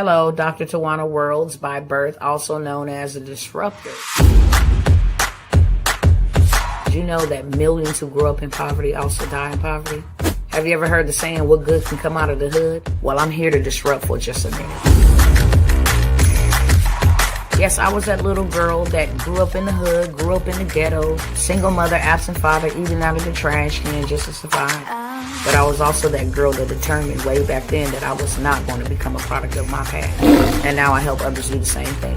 Hello, Dr. Tawana Worlds by birth, also known as a disruptor. Did you know that millions who grow up in poverty also die in poverty? Have you ever heard the saying, what good can come out of the hood? Well, I'm here to disrupt for just a minute. Yes, I was that little girl that grew up in the hood, grew up in the ghetto, single mother, absent father, eating out of the trash can just to survive. But I was also that girl that determined way back then that I was not going to become a product of my past. And now I help others do the same thing.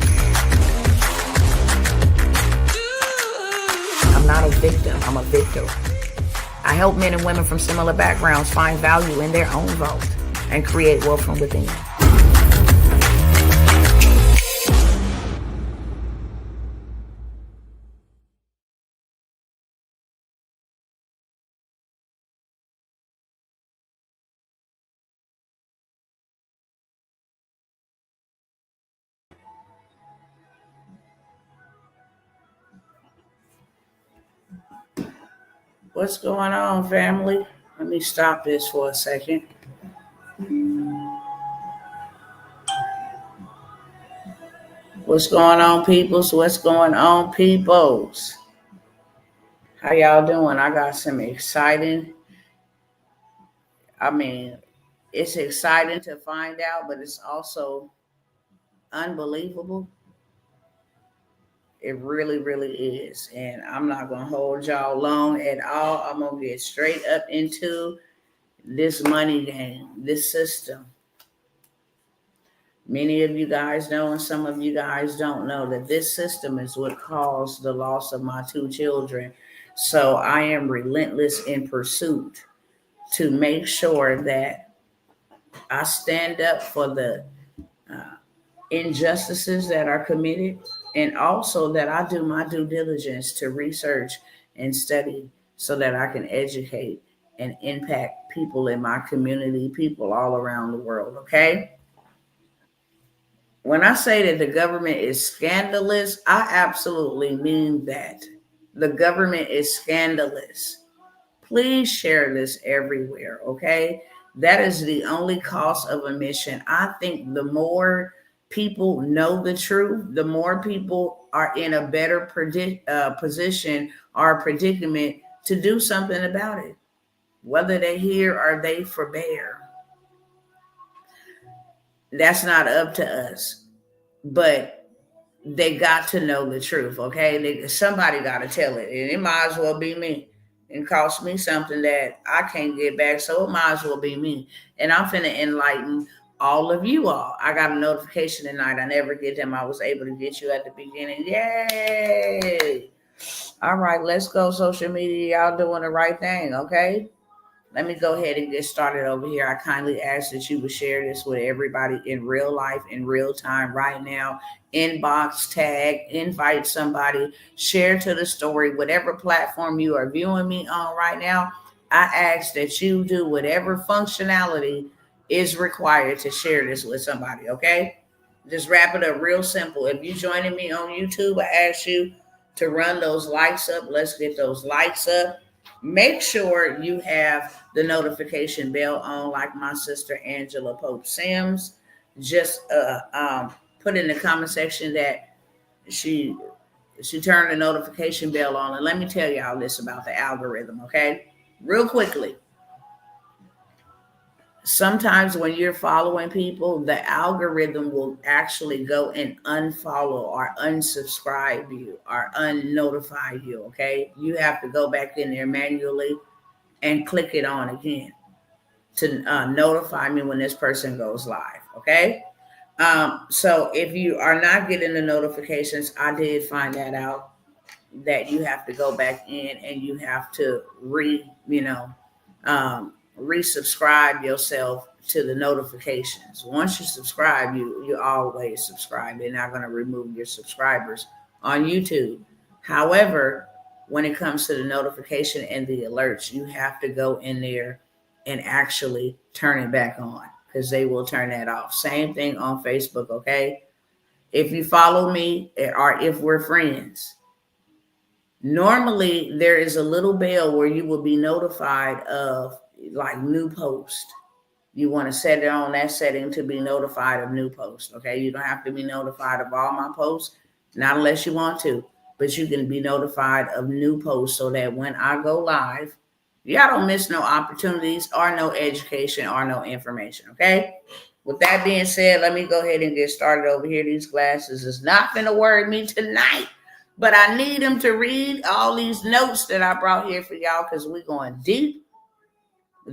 I'm not a victim, I'm a victor. I help men and women from similar backgrounds find value in their own vault and create wealth from within. What's going on, family? Let me stop this for a second. What's going on, peoples? What's going on, peoples? How y'all doing? I got some exciting. It's exciting to find out, but it's also unbelievable. It really, really is. And I'm not going to hold y'all long at all. I'm going to get straight up into this money game, this system. Many of you guys know, and some of you guys don't know, that this system is what caused the loss of my 2 children. So I am relentless in pursuit to make sure that I stand up for the injustices that are committed, and also that I do my due diligence to research and study so that I can educate and impact people in my community, people all around the world, okay? When I say that the government is scandalous, I absolutely mean that. The government is scandalous. Please share this everywhere, okay? That is the only cost of admission. I think the more people know the truth, the more people are in a better position or predicament to do something about it, whether they hear or they forbear. That's not up to us, but they got to know the truth, okay? Somebody got to tell it, and it might as well be me. And cost me something that I can't get back, so it might as well be me. And I'm finna enlighten all of you all. I got a notification tonight. I never get them. I was able to get you at the beginning. Yay! All right, let's go, social media. Y'all doing the right thing, okay? Let me go ahead and get started over here. I kindly ask that you would share this with everybody in real life, in real time, right now. Inbox, tag, invite somebody, share to the story, whatever platform you are viewing me on right now. I ask that you do whatever functionality is required to share this with somebody, okay? Just wrap it up real simple. If you're joining me on YouTube, I ask you to run those likes up. Let's get those likes up. Make sure you have the notification bell on, like my sister Angela Pope Sims. Just put in the comment section that she turned the notification bell on. And let me tell y'all this about the algorithm, okay? Real quickly. Sometimes when you're following people, the algorithm will actually go and unfollow or unsubscribe you or unnotify you, okay? You have to go back in there manually and click it on again to notify me when this person goes live, okay? So if you are not getting the notifications, I did find that out, that you have to go back in and you have to resubscribe yourself to the notifications. Once you subscribe, you always subscribe. They're not going to remove your subscribers on YouTube. However, when it comes to the notification and the alerts, you have to go in there and actually turn it back on, because they will turn that off. Same thing on Facebook, okay? If you follow me or if we're friends, normally there is a little bell where you will be notified of like new post. You want to set it on that setting to be notified of new posts. Okay. You don't have to be notified of all my posts, not unless you want to, but you can be notified of new posts so that when I go live, y'all don't miss no opportunities or no education or no information. Okay. With that being said, let me go ahead and get started over here. These glasses is not going to worry me tonight, but I need them to read all these notes that I brought here for y'all because we're going deep,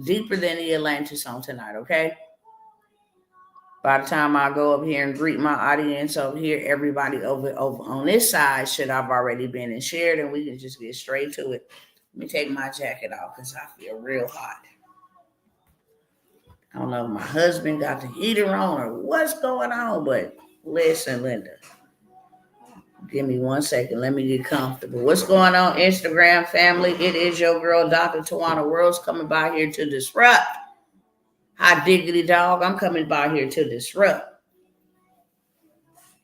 deeper than the Atlantis on tonight, okay? By the time I go up here and greet my audience over here, everybody over on this side should have already been and shared, and we can just get straight to it. Let me take my jacket off because I feel real hot. I don't know if my husband got the heater on or what's going on, but listen, Linda, give me 1 second. Let me get comfortable. What's going on, Instagram family? It is your girl, Dr. Tawana Worlds, coming by here to disrupt. Hot diggity dog, I'm coming by here to disrupt.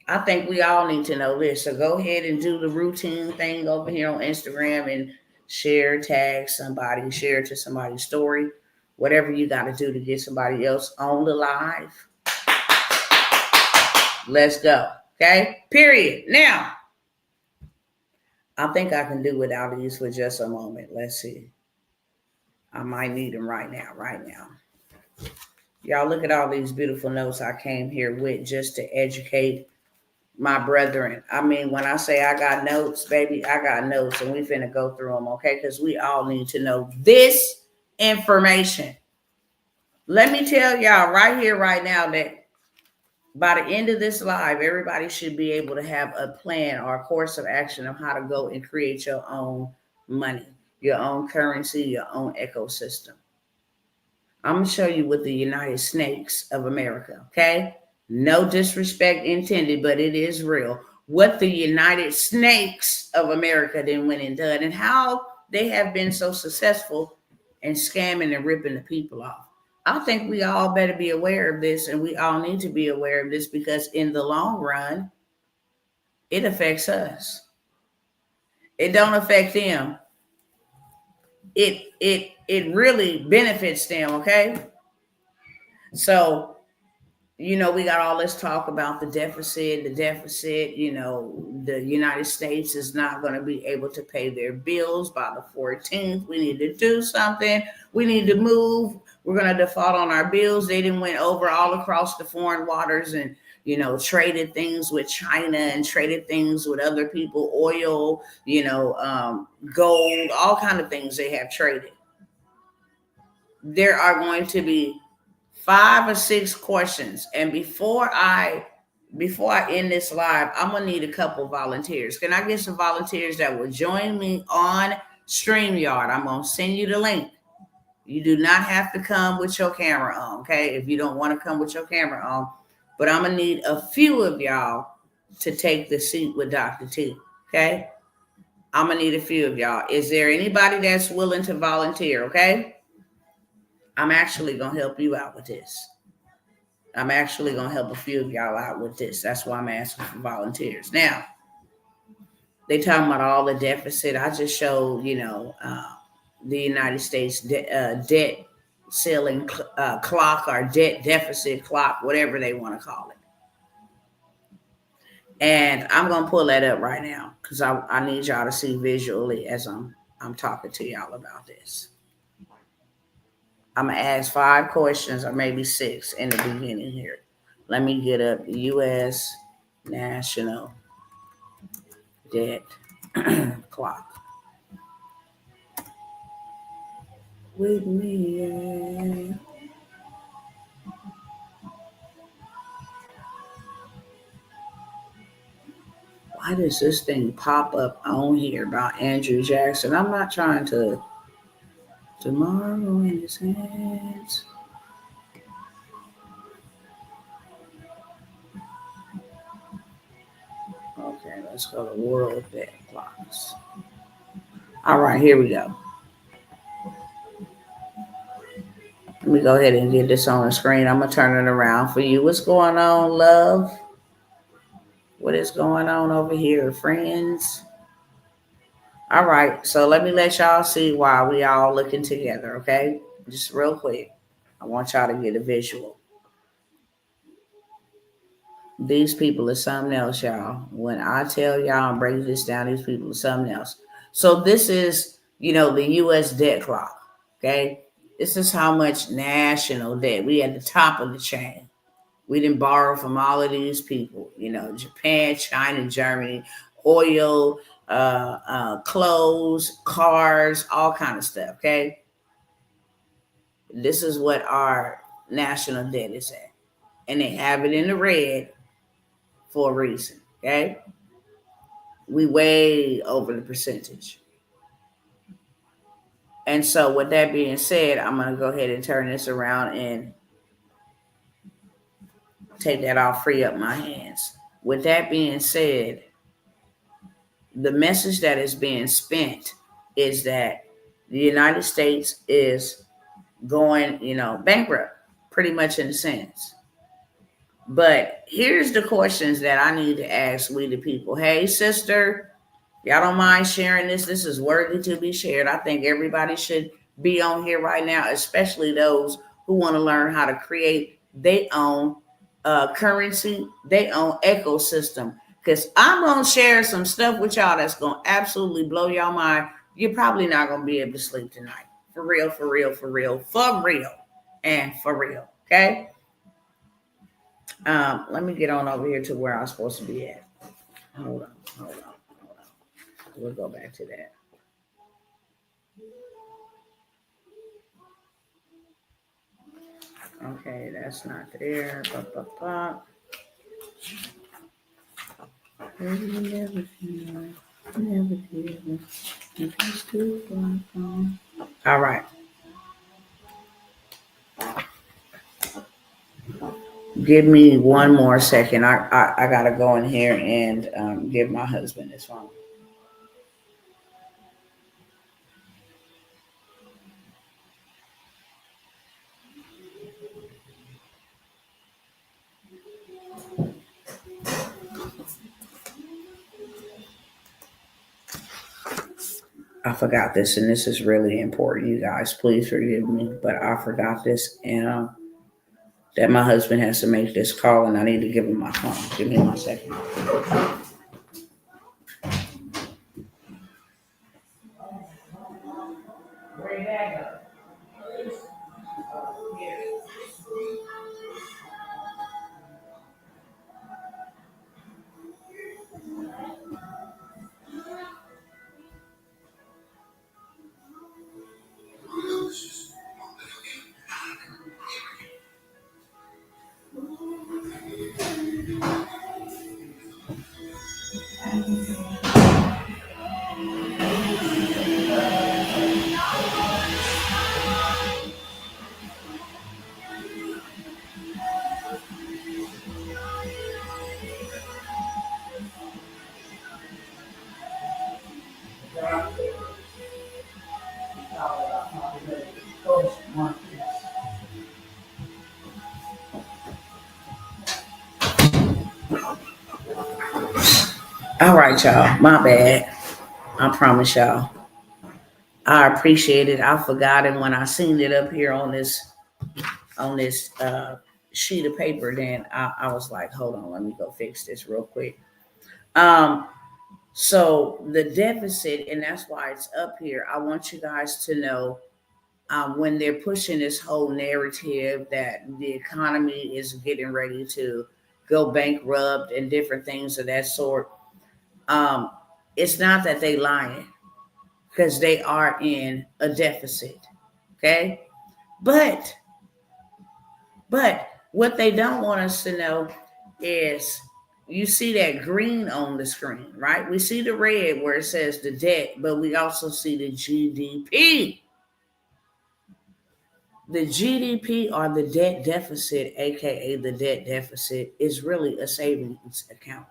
I think we all need to know this. So go ahead and do the routine thing over here on Instagram and share, tag somebody, share to somebody's story. Whatever you got to do to get somebody else on the live. Let's go. Okay? Period. Now, I think I can do without these for just a moment. Let's see. I might need them right now. Y'all look at all these beautiful notes I came here with just to educate my brethren. I mean, when I say I got notes, baby, I got notes and we finna go through them, okay? Because we all need to know this information. Let me tell y'all right here, right now, that by the end of this live, everybody should be able to have a plan or a course of action of how to go and create your own money, your own currency, your own ecosystem. I'm going to show you with the United Snakes of America, okay? No disrespect intended, but it is real. What the United Snakes of America then went and done and how they have been so successful in scamming and ripping the people off. I think we all better be aware of this, and we all need to be aware of this because in the long run, it affects us. It don't affect them. It really benefits them, okay? So, you know, we got all this talk about the deficit, you know, the United States is not going to be able to pay their bills by the 14th. We need to do something. We need to move. We're going to default on our bills. They didn't went over all across the foreign waters and, you know, traded things with China and traded things with other people, oil, you know, gold, all kind of things they have traded. There are going to be 5 or 6 questions. And before I end this live, I'm going to need a couple volunteers. Can I get some volunteers that will join me on StreamYard? I'm going to send you the link. You do not have to come with your camera on, okay? If you don't want to come with your camera on. But I'm going to need a few of y'all to take the seat with Dr. T, okay? I'm going to need a few of y'all. Is there anybody that's willing to volunteer, okay? I'm actually going to help you out with this. I'm actually going to help a few of y'all out with this. That's why I'm asking for volunteers. Now, they talking about all the deficit. I just showed, you know, the United States debt ceiling clock or debt deficit clock, whatever they want to call it. And I'm going to pull that up right now because I need y'all to see visually as I'm talking to y'all about this. I'm going to ask 5 questions or maybe 6 in the beginning here. Let me get up the U.S. national debt clock. With me. Why does this thing pop up on here about Andrew Jackson? I'm not trying to. Tomorrow in his hands. Okay, let's go to world debt clocks. All right, here we go. Let me go ahead and get this on the screen. I'm going to turn it around for you. What's going on, love? What is going on over here, friends? All right, so let me let y'all see why we all looking together, okay? Just real quick. I want y'all to get a visual. These people are something else, y'all. When I tell y'all and break this down, these people are something else. So this is, the U.S. debt clock. Okay, this is how much national debt. We at the top of the chain. We didn't borrow from all of these people. Japan, China, Germany, oil, clothes, cars, all kind of stuff. Okay, this is what our national debt is at, and they have it in the red for a reason. Okay, we way over the percentage. And so, with that being said, I'm going to go ahead and turn this around and take that off, free up my hands. With that being said, the message that is being spent is that the United States is going, bankrupt, pretty much in a sense. But here's the questions that I need to ask we the people. Hey, sister, y'all don't mind sharing this? This is worthy to be shared. I think everybody should be on here right now, especially those who want to learn how to create their own currency, their own ecosystem. Because I'm going to share some stuff with y'all that's going to absolutely blow y'all mind. You're probably not going to be able to sleep tonight. For real, for real, for real, for real, and for real. Okay? Let me get on over here to where I'm supposed to be at. Hold on. We'll go back to that. Okay, that's not there. All right. Give me one more second. I gotta go in here and give my husband his phone. I forgot this, and this is really important, you guys. Please forgive me, but I forgot this, and that my husband has to make this call, and I need to give him my phone. Give me 1 second. All right, y'all. My bad. I promise y'all. I appreciate it. I forgot it when I seen it up here on this sheet of paper. Then I was like, hold on, let me go fix this real quick. Um, so the deficit, and that's why it's up here. I want you guys to know when they're pushing this whole narrative that the economy is getting ready to go bankrupt and different things of that sort. Um, it's not that they lying because they are in a deficit. Okay. But what they don't want us to know is you see that green on the screen, right? We see the red where it says the debt, but we also see the GDP. The GDP or the debt deficit, aka the debt deficit, is really a savings account.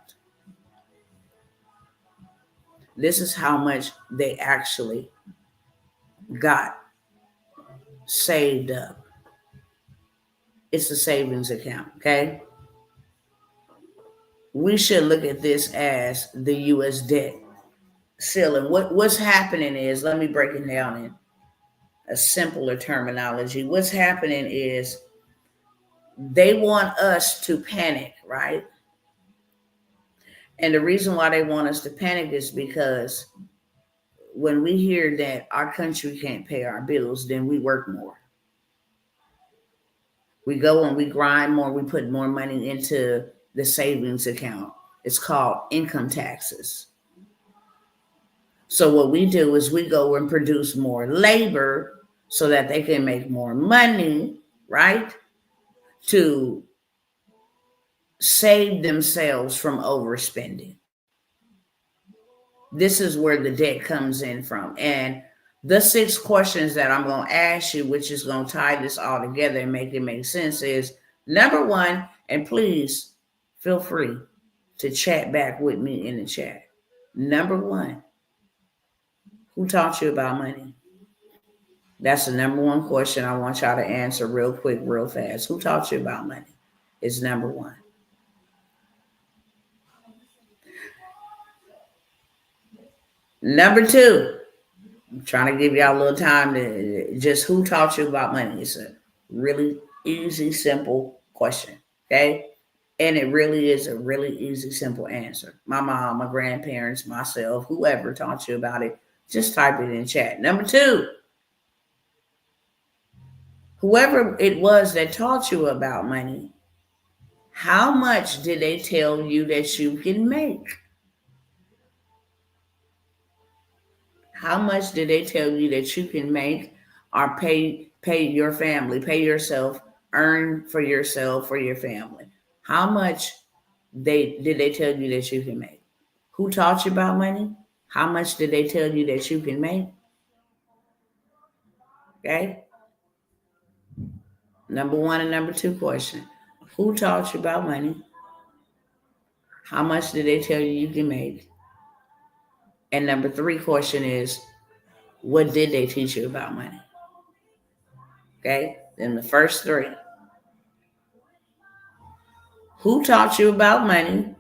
This is how much they actually got saved up. It's a savings account, okay? We should look at this as the US debt ceiling. What's happening is, let me break it down in. a simpler terminology. What's happening is they want us to panic, right? And the reason why they want us to panic is because when we hear that our country can't pay our bills, then we work more. We go and we grind more, we put more money into the savings account. It's called income taxes. So what we do is we go and produce more labor so that they can make more money, right? To save themselves from overspending. This is where the debt comes in from. And the 6 questions that I'm going to ask you, which is going to tie this all together and make it make sense, is number 1, and please feel free to chat back with me in the chat. Number 1, who taught you about money? That's the number 1 question I want y'all to answer real quick, real fast. Who taught you about money? Is number 1. Number 2, I'm trying to give y'all a little time to just who taught you about money. It's a really easy, simple question, okay? And it really is a really easy, simple answer. My mom, my grandparents, myself, whoever taught you about it, just type it in chat. Number 2, whoever it was that taught you about money, how much did they tell you that you can make? How much did they tell you that you can make or pay your family, pay yourself, earn for yourself, for your family? How much did they tell you that you can make? Who taught you about money? How much did they tell you that you can make? Okay. Number 1 and number 2 question. Who taught you about money? How much did they tell you can make? And number 3 question is, what did they teach you about money? Okay. Then the first 3. Who taught you about money?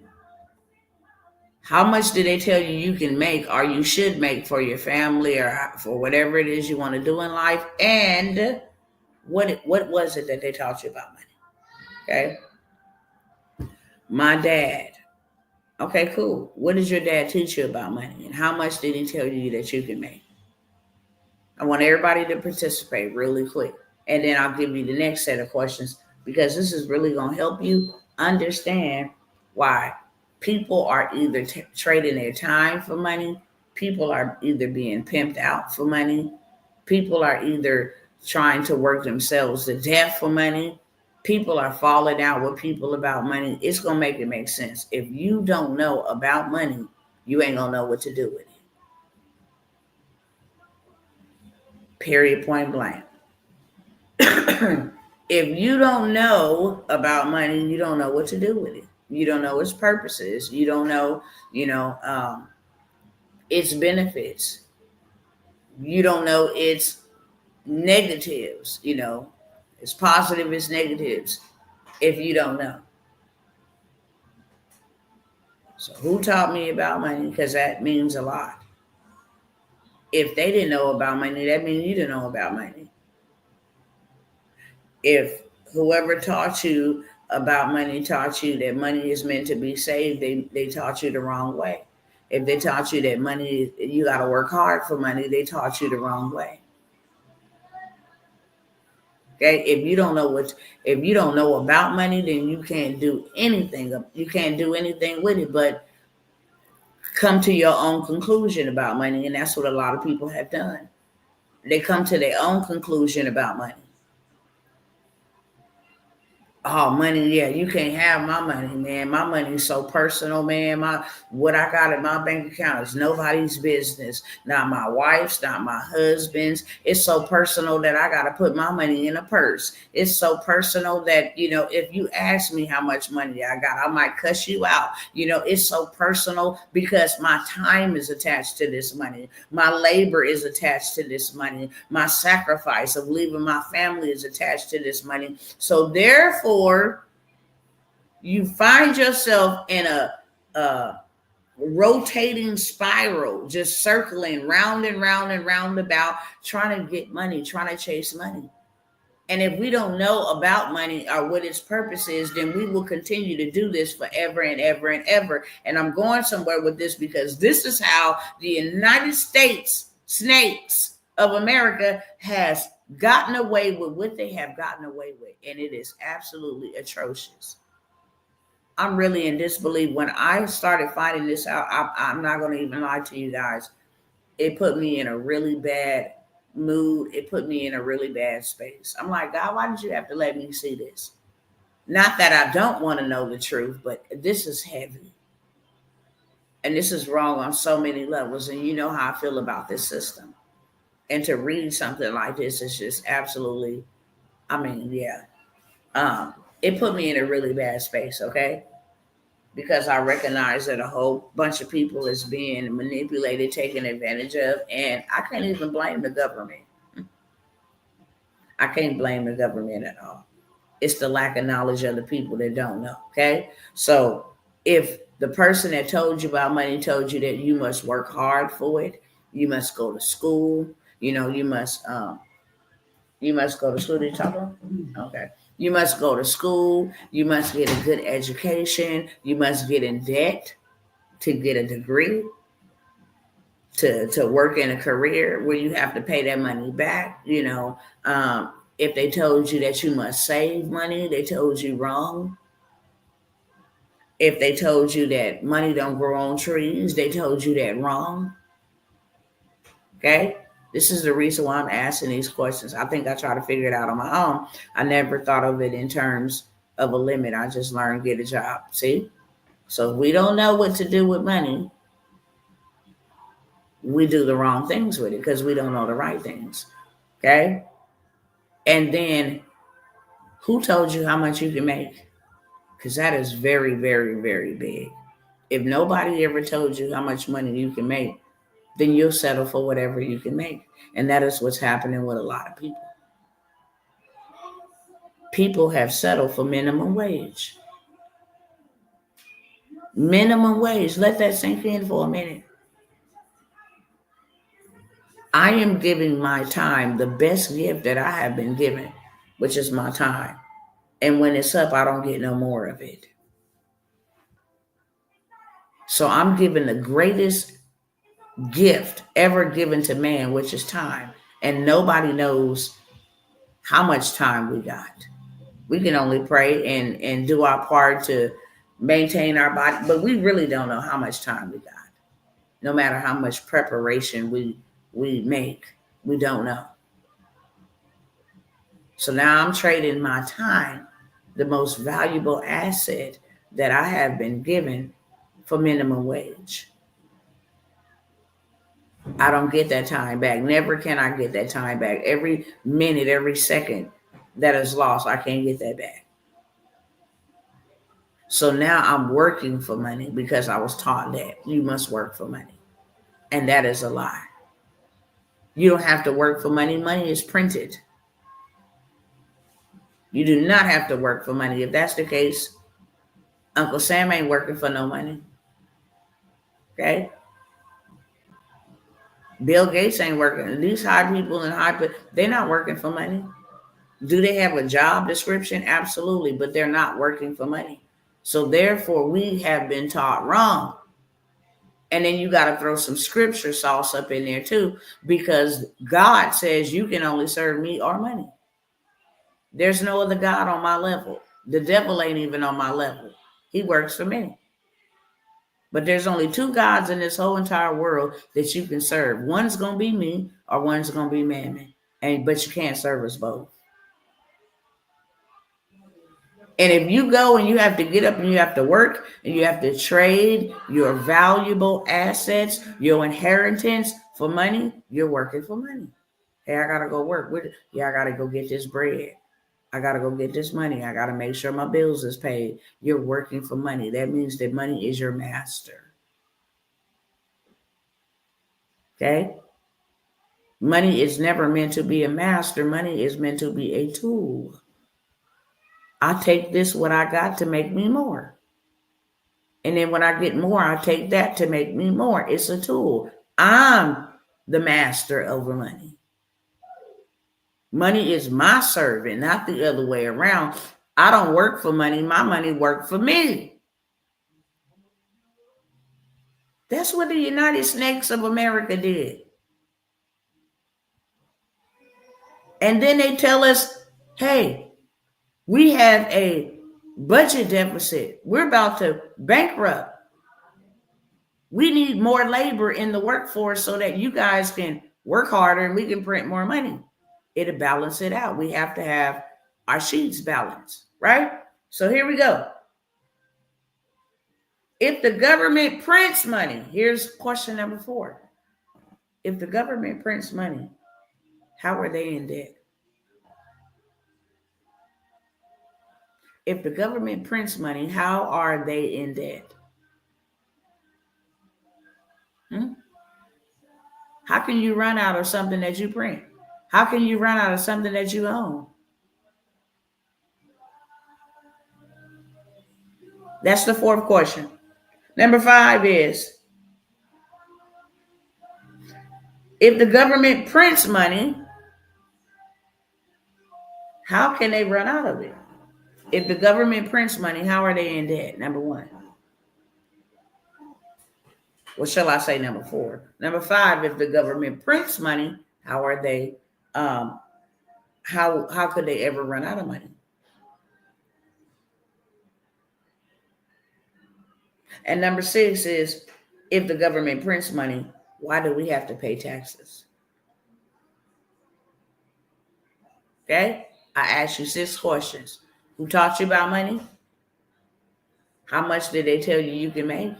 How much did they tell you can make or you should make for your family or for whatever it is you want to do in life? And what was it that they taught you about money? Okay. My dad. Okay, cool. What did your dad teach you about money? And how much did he tell you that you can make? I want everybody to participate really quick. And then I'll give you the next set of questions because this is really going to help you understand why people are either trading their time for money. People are either being pimped out for money. People are either trying to work themselves to death for money. People are falling out with people about money. It's going to make it make sense. If you don't know about money, you ain't going to know what to do with it. Period, point blank. If you don't know about money, you don't know what to do with it. You don't know its purposes. You don't know, its benefits. You don't know its negatives, it's positive, it's negatives, if you don't know. So who taught me about money? Because that means a lot. If they didn't know about money, that means you didn't know about money. If whoever taught you about money taught you that money is meant to be saved, they taught you the wrong way. If they taught you that money, you got to work hard for money, they taught you the wrong way. Okay, if you don't know about money, then you can't do anything. You can't do anything with it, but come to your own conclusion about money, and that's what a lot of people have done. They come to their own conclusion about money. Oh, money, yeah, you can't have my money, man. My money is so personal, man. What I got in my bank account is nobody's business. Not my wife's, not my husband's. It's so personal that I got to put my money in a purse. It's so personal that, if you ask me how much money I got, I might cuss you out. It's so personal because my time is attached to this money. My labor is attached to this money. My sacrifice of leaving my family is attached to this money. So therefore, you find yourself in a rotating spiral, just circling round and round and round about, trying to get money, trying to chase money. And if we don't know about money or what its purpose is, then we will continue to do this forever and ever and ever. And I'm going somewhere with this because this is how the United States snakes of America has gotten away with what they have gotten away with. And it is absolutely atrocious. I'm really in disbelief. When I started finding this out, I'm not going to even lie to you guys. It put me in a really bad mood. It put me in a really bad space. I'm like, God, why did you have to let me see this? Not that I don't want to know the truth, but this is heavy. And this is wrong on so many levels. And you know how I feel about this system. And to read something like this is just absolutely, it put me in a really bad space, okay? Because I recognize that a whole bunch of people is being manipulated, taken advantage of, and I can't even blame the government. I can't blame the government at all. It's the lack of knowledge of the people that don't know, okay? So if the person that told you about money told you that you must work hard for it, you must go to school, you must go to school. Did you talk about? Okay. You must go to school. You must get a good education. You must get in debt to get a degree, to work in a career where you have to pay that money back. If they told you that you must save money, they told you wrong. If they told you that money don't grow on trees, they told you that wrong. Okay? This is the reason why I'm asking these questions. I think I try to figure it out on my own. I never thought of it in terms of a limit. I just learned get a job. See? So if we don't know what to do with money, we do the wrong things with it because we don't know the right things. Okay? And then who told you how much you can make? Because that is very, very, very big. If nobody ever told you how much money you can make, then you'll settle for whatever you can make. And that is what's happening with a lot of people. People have settled for minimum wage. Minimum wage. Let that sink in for a minute. I am giving my time the best gift that I have been given, which is my time. And when it's up, I don't get no more of it. So I'm giving the greatest gift ever given to man, which is time. And nobody knows how much time we got. We can only pray and do our part to maintain our body, but we really don't know how much time we got. No matter how much preparation we make, we don't know. So now I'm trading my time, the most valuable asset that I have been given, for minimum wage. I don't get that time back. Never can I get that time back. Every minute, every second that is lost, I can't get that back. So now I'm working for money because I was taught that you must work for money. And that is a lie. You don't have to work for money. Money is printed. You do not have to work for money. If that's the case, Uncle Sam ain't working for no money. Okay? Bill Gates ain't working. These high people and they're not working for money. Do they have a job description? Absolutely, but they're not working for money. So therefore, we have been taught wrong. And then you got to throw some scripture sauce up in there too, because God says you can only serve me or money. There's no other God on my level. The devil ain't even on my level. He works for me. But there's only two gods in this whole entire world that you can serve. One's going to be me or one's going to be Mammon. But you can't serve us both. And if you go and you have to get up and you have to work and you have to trade your valuable assets, your inheritance for money, you're working for money. Hey, I got to go work with it. Yeah, I got to go get this bread. I got to go get this money. I got to make sure my bills is paid. You're working for money. That means that money is your master. Okay? Money is never meant to be a master. Money is meant to be a tool. I take this, what I got, to make me more. And then when I get more, I take that to make me more. It's a tool. I'm the master over money. Money is my servant, not the other way around. I don't work for money. My money works for me. That's what the United Snakes of America did. And then they tell us, hey, we have a budget deficit. We're about to bankrupt. We need more labor in the workforce so that you guys can work harder and we can print more money. It'll balance it out. We have to have our sheets balanced, right? So here we go. If the government prints money, here's question number 4. If the government prints money, how are they in debt? If the government prints money, how are they in debt? How can you run out of something that you print? How can you run out of something that you own? That's the 4th question. Number 5 is, if the government prints money, how can they run out of it? If the government prints money, how are they in debt? Number 1. Well, shall I say number 4? Number 5, if the government prints money, how are they, how could they ever run out of money? And number 6 is, if the government prints money, why do we have to pay taxes? Okay? I asked you 6 questions. Who taught you about money? How much did they tell you can make?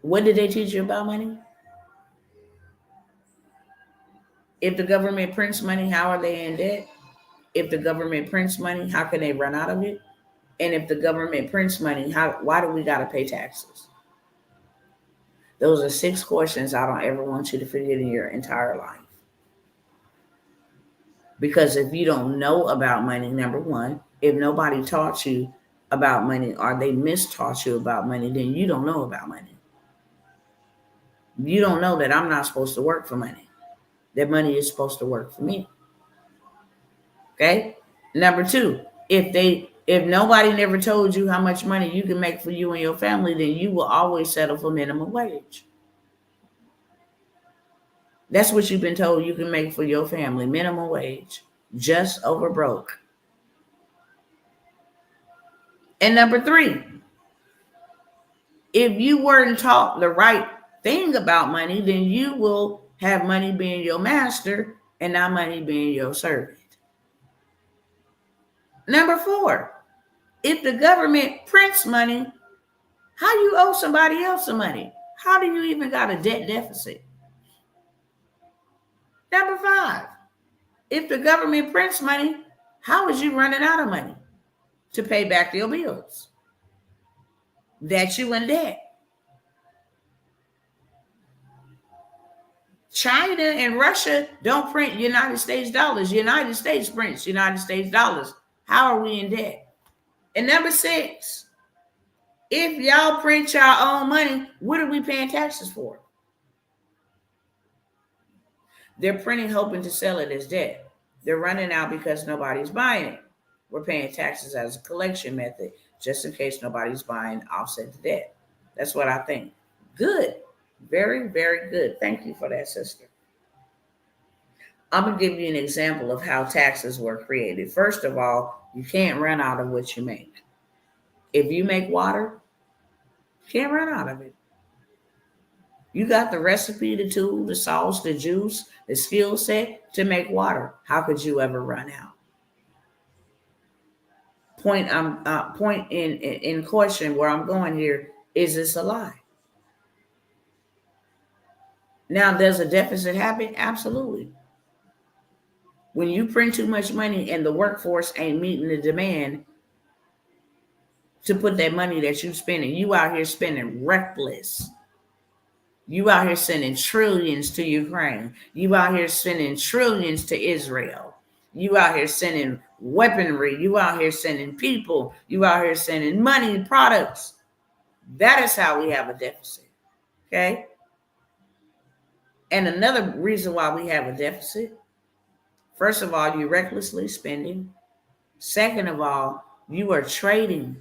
What did they teach you about money? If the government prints money, how are they in debt? If the government prints money, how can they run out of it? And if the government prints money, why do we got to pay taxes? Those are 6 questions I don't ever want you to forget in your entire life. Because if you don't know about money, number 1, if nobody taught you about money or they mistaught you about money, then you don't know about money. You don't know that I'm not supposed to work for money. That money is supposed to work for me. Okay? Number 2, if nobody never told you how much money you can make for you and your family, then you will always settle for minimum wage. That's what you've been told you can make for your family, minimum wage, just over broke. And number 3, if you weren't taught the right thing about money, then you will have money being your master and not money being your servant. Number 4, if the government prints money, how you owe somebody else some money? How do you even got a debt deficit? Number 5, if the government prints money, how is you running out of money to pay back your bills? That you in debt. China and Russia don't print United States dollars. United States prints United States dollars. How are we in debt? And number 6, if y'all print your own money, what are we paying taxes for? They're printing hoping to sell it as debt. They're running out because nobody's buying it. We're paying taxes as a collection method just in case nobody's buying offset the debt. That's what I think. Good. Very, very good. Thank you for that, sister. I'm going to give you an example of how taxes were created. First of all, you can't run out of what you make. If you make water, you can't run out of it. You got the recipe, the tool, the sauce, the juice, the skill set to make water. How could you ever run out? Point in question where I'm going here, is this a lie? Now, does a deficit happen? Absolutely. When you print too much money and the workforce ain't meeting the demand to put that money that you're spending, you out here spending reckless. You out here sending trillions to Ukraine. You out here sending trillions to Israel. You out here sending weaponry. You out here sending people. You out here sending money, products. That is how we have a deficit. Okay? And another reason why we have a deficit, first of all, you're recklessly spending. Second of all, you are trading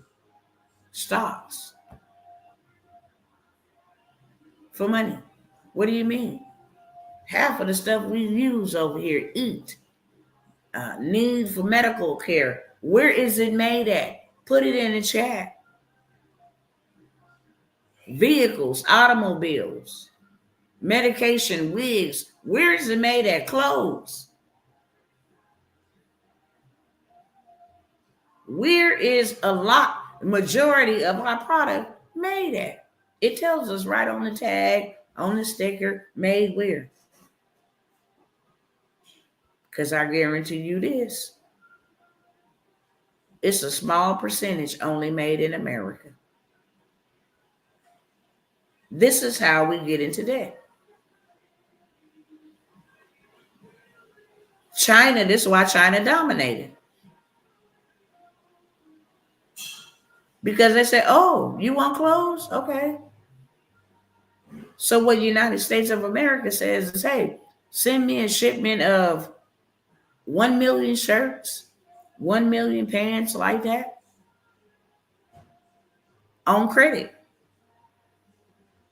stocks for money. What do you mean? Half of the stuff we use over here, eat, need for medical care, where is it made at? Put it in the chat. Vehicles, automobiles, medication, wigs, where is it made at? Clothes. Where is majority of our product made at? It tells us right on the tag, on the sticker, made where. Because I guarantee you this, it's a small percentage only made in America. This is how we get into debt. China, this is why China dominated. Because they said, oh, you want clothes? Okay. So what the United States of America says is, hey, send me a shipment of 1 million shirts, 1 million pants like that on credit.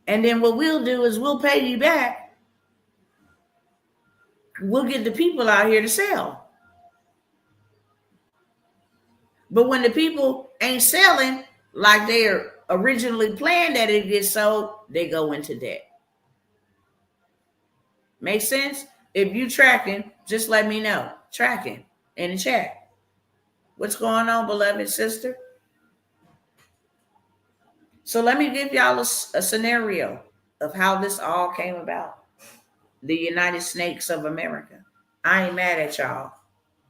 And then what we'll do is we'll pay you back. We'll get the people out here to sell. But when the people ain't selling like they're originally planned that it gets sold, they go into debt. Make sense? If you tracking, just let me know. Tracking in the chat. What's going on, beloved sister? So let me give y'all a scenario of how this all came about. The United Snakes of America. I ain't mad at y'all.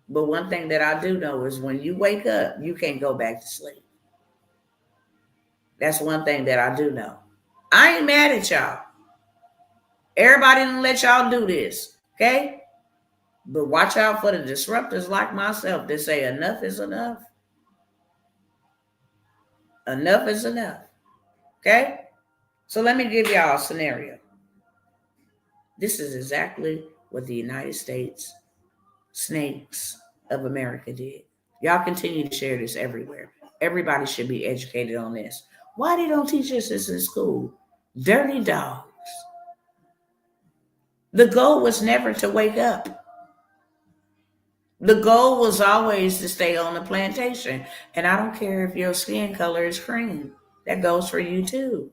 But one thing that I do know is when you wake up, you can't go back to sleep. That's one thing that I do know. I ain't mad at y'all. Everybody didn't let y'all do this, okay? But watch out for the disruptors like myself that say enough is enough. Enough is enough, okay? So let me give y'all a scenario. This is exactly what the United States Snakes of America did. Y'all continue to share this everywhere. Everybody should be educated on this. Why they don't teach us this in school? Dirty dogs. The goal was never to wake up. The goal was always to stay on the plantation. And I don't care if your skin color is cream. That goes for you too.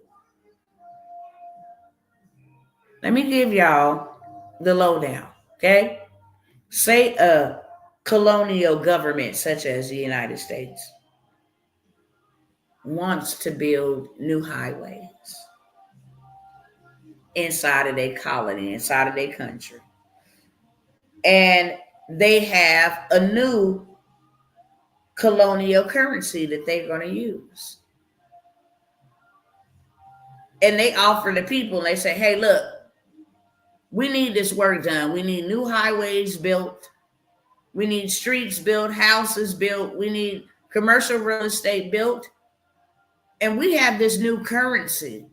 Let me give y'all the lowdown, okay? Say a colonial government such as the United States wants to build new highways inside of their colony, inside of their country. And they have a new colonial currency that they're going to use. And they offer the people, and they say, hey, look, we need this work done. We need new highways built. We need streets built, houses built. We need commercial real estate built. And we have this new currency.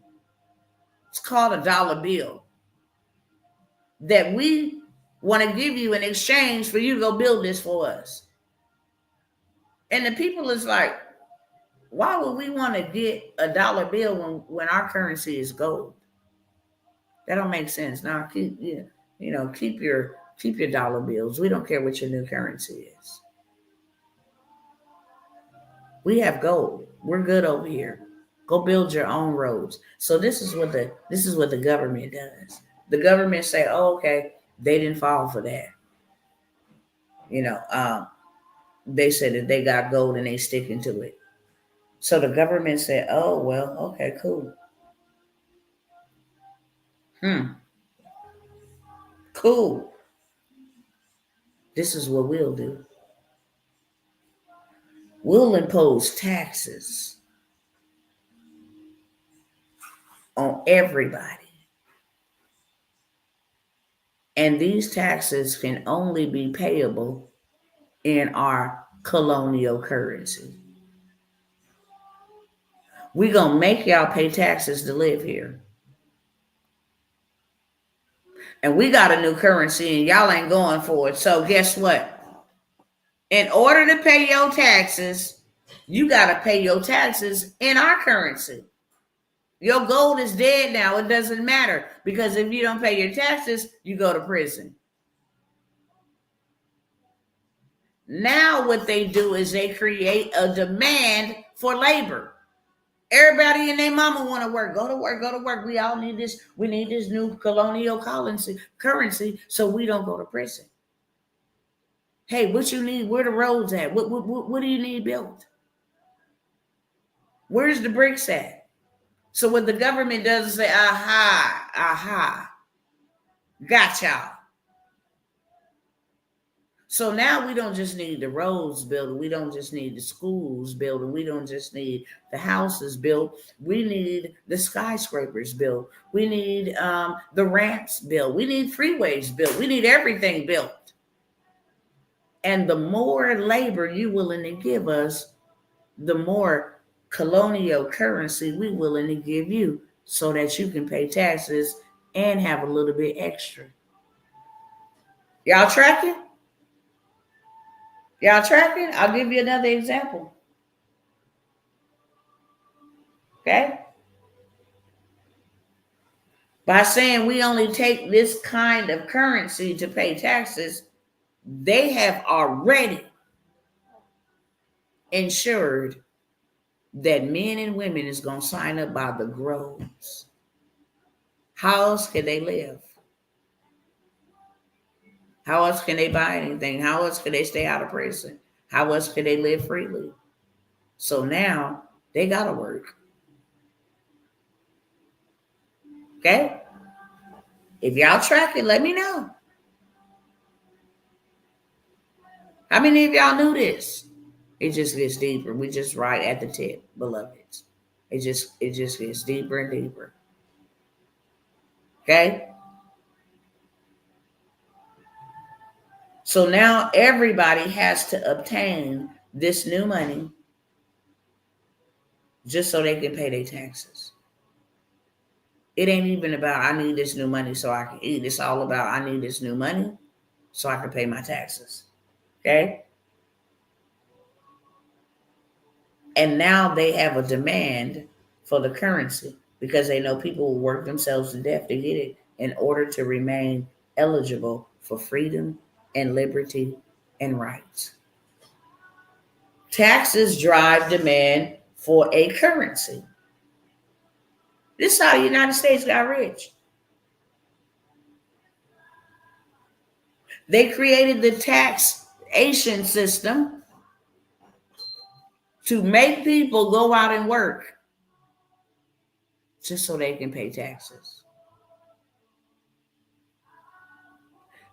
It's called a dollar bill that we want to give you in exchange for you to go build this for us. And the people is like, why would we want to get a dollar bill when our currency is gold? That don't make sense. Now keep your dollar bills. We don't care what your new currency is. We have gold. We're good over here. Go build your own roads. So this is what the government does. The government say, oh, okay, they didn't fall for that. They said that they got gold and they sticking to it. So the government said, oh, well, okay, cool. Cool. This is what we'll do. We'll impose taxes on everybody. And these taxes can only be payable in our colonial currency. We're going to make y'all pay taxes to live here. And we got a new currency and y'all ain't going for it. So guess what? In order to pay your taxes, you got to pay your taxes in our currency. Your gold is dead now. It doesn't matter because if you don't pay your taxes, you go to prison. Now what they do is they create a demand for labor. Everybody and their mama want to work. Go to work, go to work. We all need this. We need this new colonial currency so we don't go to prison. Hey, what you need? Where the roads at? What do you need built? Where's the bricks at? So what the government does is say, aha, got y'all. So now we don't just need the roads built. We don't just need the schools built. We don't just need the houses built. We need the skyscrapers built. We need the ramps built. We need freeways built. We need everything built. And the more labor you willing to give us, the more colonial currency we willing to give you so that you can pay taxes and have a little bit extra. Y'all tracking? Y'all tracking? I'll give you another example. Okay? By saying we only take this kind of currency to pay taxes, they have already ensured that men and women is going to sign up by the groves. How else can they live? How else can they buy anything? How else can they stay out of prison? How else can they live freely? So now they got to work. Okay? If y'all tracking, let me know. How many of y'all knew this? It just gets deeper. We just right at the tip, beloveds. It just gets deeper and deeper. Okay? So now everybody has to obtain this new money just so they can pay their taxes. It ain't even about I need this new money so I can eat. It's all about I need this new money so I can pay my taxes. Okay? And now they have a demand for the currency because they know people will work themselves to death to get it in order to remain eligible for freedom and liberty and rights. Taxes drive demand for a currency. This is how the United States got rich. They created the taxation system to make people go out and work just so they can pay taxes.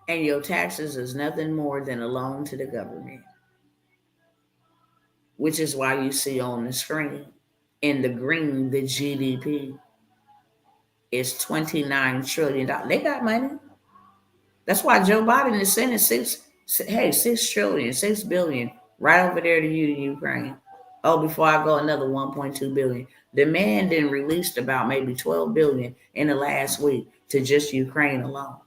And your taxes is nothing more than a loan to the government, which is why you see on the screen in the green, the GDP is $29 trillion. They got money. That's why Joe Biden is sending 6 trillion, 6 billion right over there to Ukraine. Oh, before I go, another 1.2 billion. The man then released about maybe 12 billion in the last week to just Ukraine alone.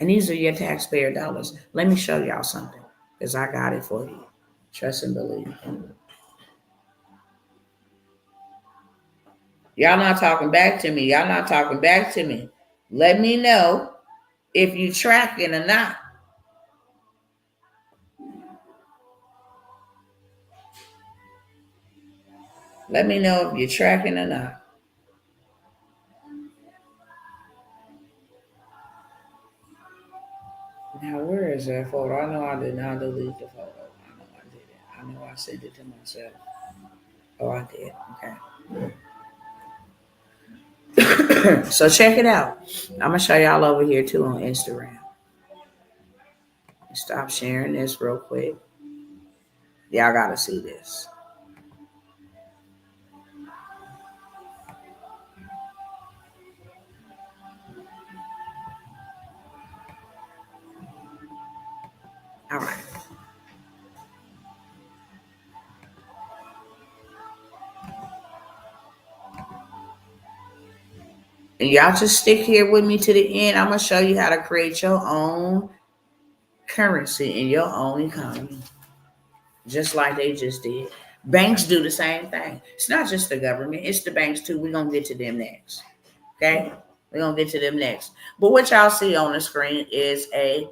And these are your taxpayer dollars. Let me show y'all something because I got it for you. Trust and believe. Y'all not talking back to me. Y'all not talking back to me. Let me know if you tracking or not. Let me know if you're tracking or not. Now, where is that photo? I know I did not delete the photo. I know I did it. I know I sent it to myself. Oh, I did. Okay. So check it out. I'm going to show y'all over here too on Instagram. Stop sharing this real quick. Y'all got to see this. All right. And y'all just stick here with me to the end. I'm going to show you how to create your own currency in your own economy, just like they just did. Banks do the same thing. It's not just the government, it's the banks too. We're going to get to them next. Okay? We're going to get to them next. But what y'all see on the screen is a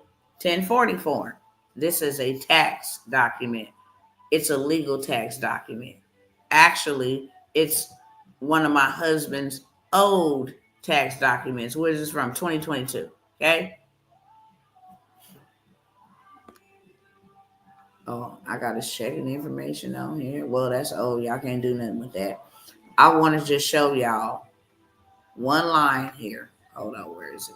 1040 form. This is a tax document. It's a legal tax document. Actually, it's one of my husband's old tax documents. Where is this from? 2022. Okay? Oh, I got to check the information on here. Well, that's old. Y'all can't do nothing with that. I want to just show y'all one line here. Hold on, where is it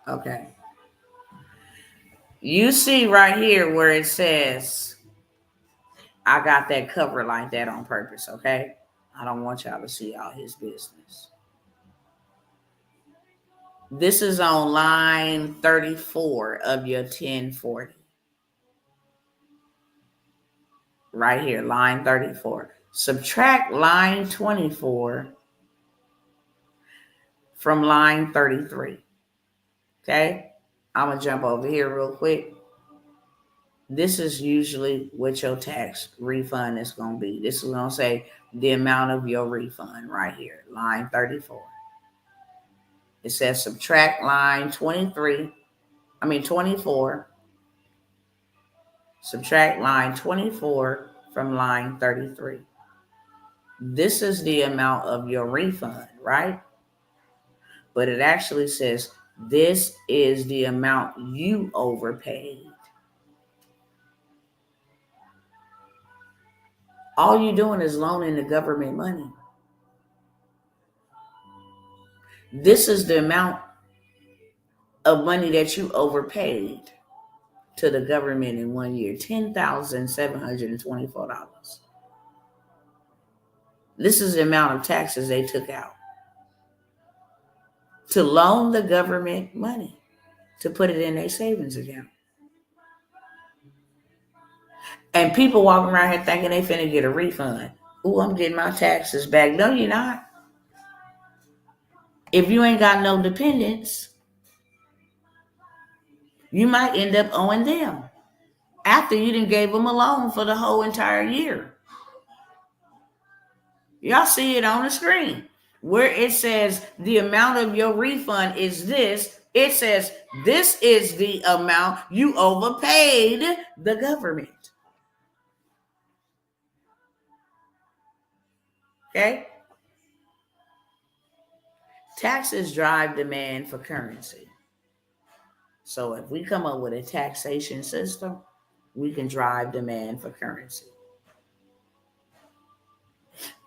at? Okay. You see right here where it says, I got that cover like that on purpose, okay? I don't want y'all to see all his business. This is on line 34 of your 1040. Right here, line 34. Subtract line 24 from line 33. Okay? I'm going to jump over here real quick. This is usually what your tax refund is going to be. This is going to say the amount of your refund right here, line 34. It says subtract line 24. Subtract line 24 from line 33. This is the amount of your refund, right? But it actually says this is the amount you overpaid. All you're doing is loaning the government money. This is the amount of money that you overpaid to the government in 1 year, $10,724. This is the amount of taxes they took out to loan the government money to put it in their savings account. And people walking around here thinking they finna get a refund. Ooh, I'm getting my taxes back. No, you're not. If you ain't got no dependents, you might end up owing them after you done gave them a loan for the whole entire year. Y'all see it on the screen where it says the amount of your refund is this. It says this is the amount you overpaid the government. Okay? Taxes drive demand for currency. So if we come up with a taxation system, we can drive demand for currency.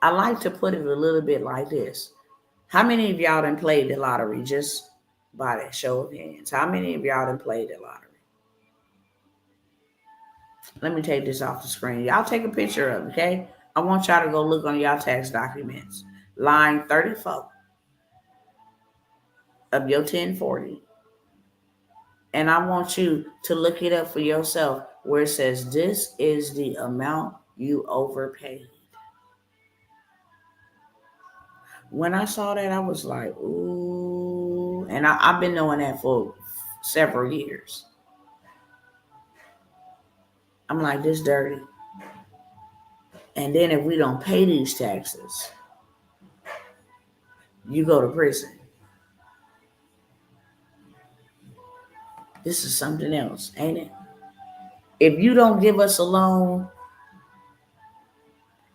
I like to put it a little bit like this. How many of y'all done played the lottery? Just by that show of hands. How many of y'all done played the lottery? Let me take this off the screen. Y'all take a picture of it, okay? I want y'all to go look on y'all tax documents. Line 34 of your 1040. And I want you to look it up for yourself where it says this is the amount you overpaid. When I saw that, I was like, ooh. And I've been knowing that for several years. I'm like, this dirty. And then if we don't pay these taxes, you go to prison. This is something else, ain't it? If you don't give us a loan,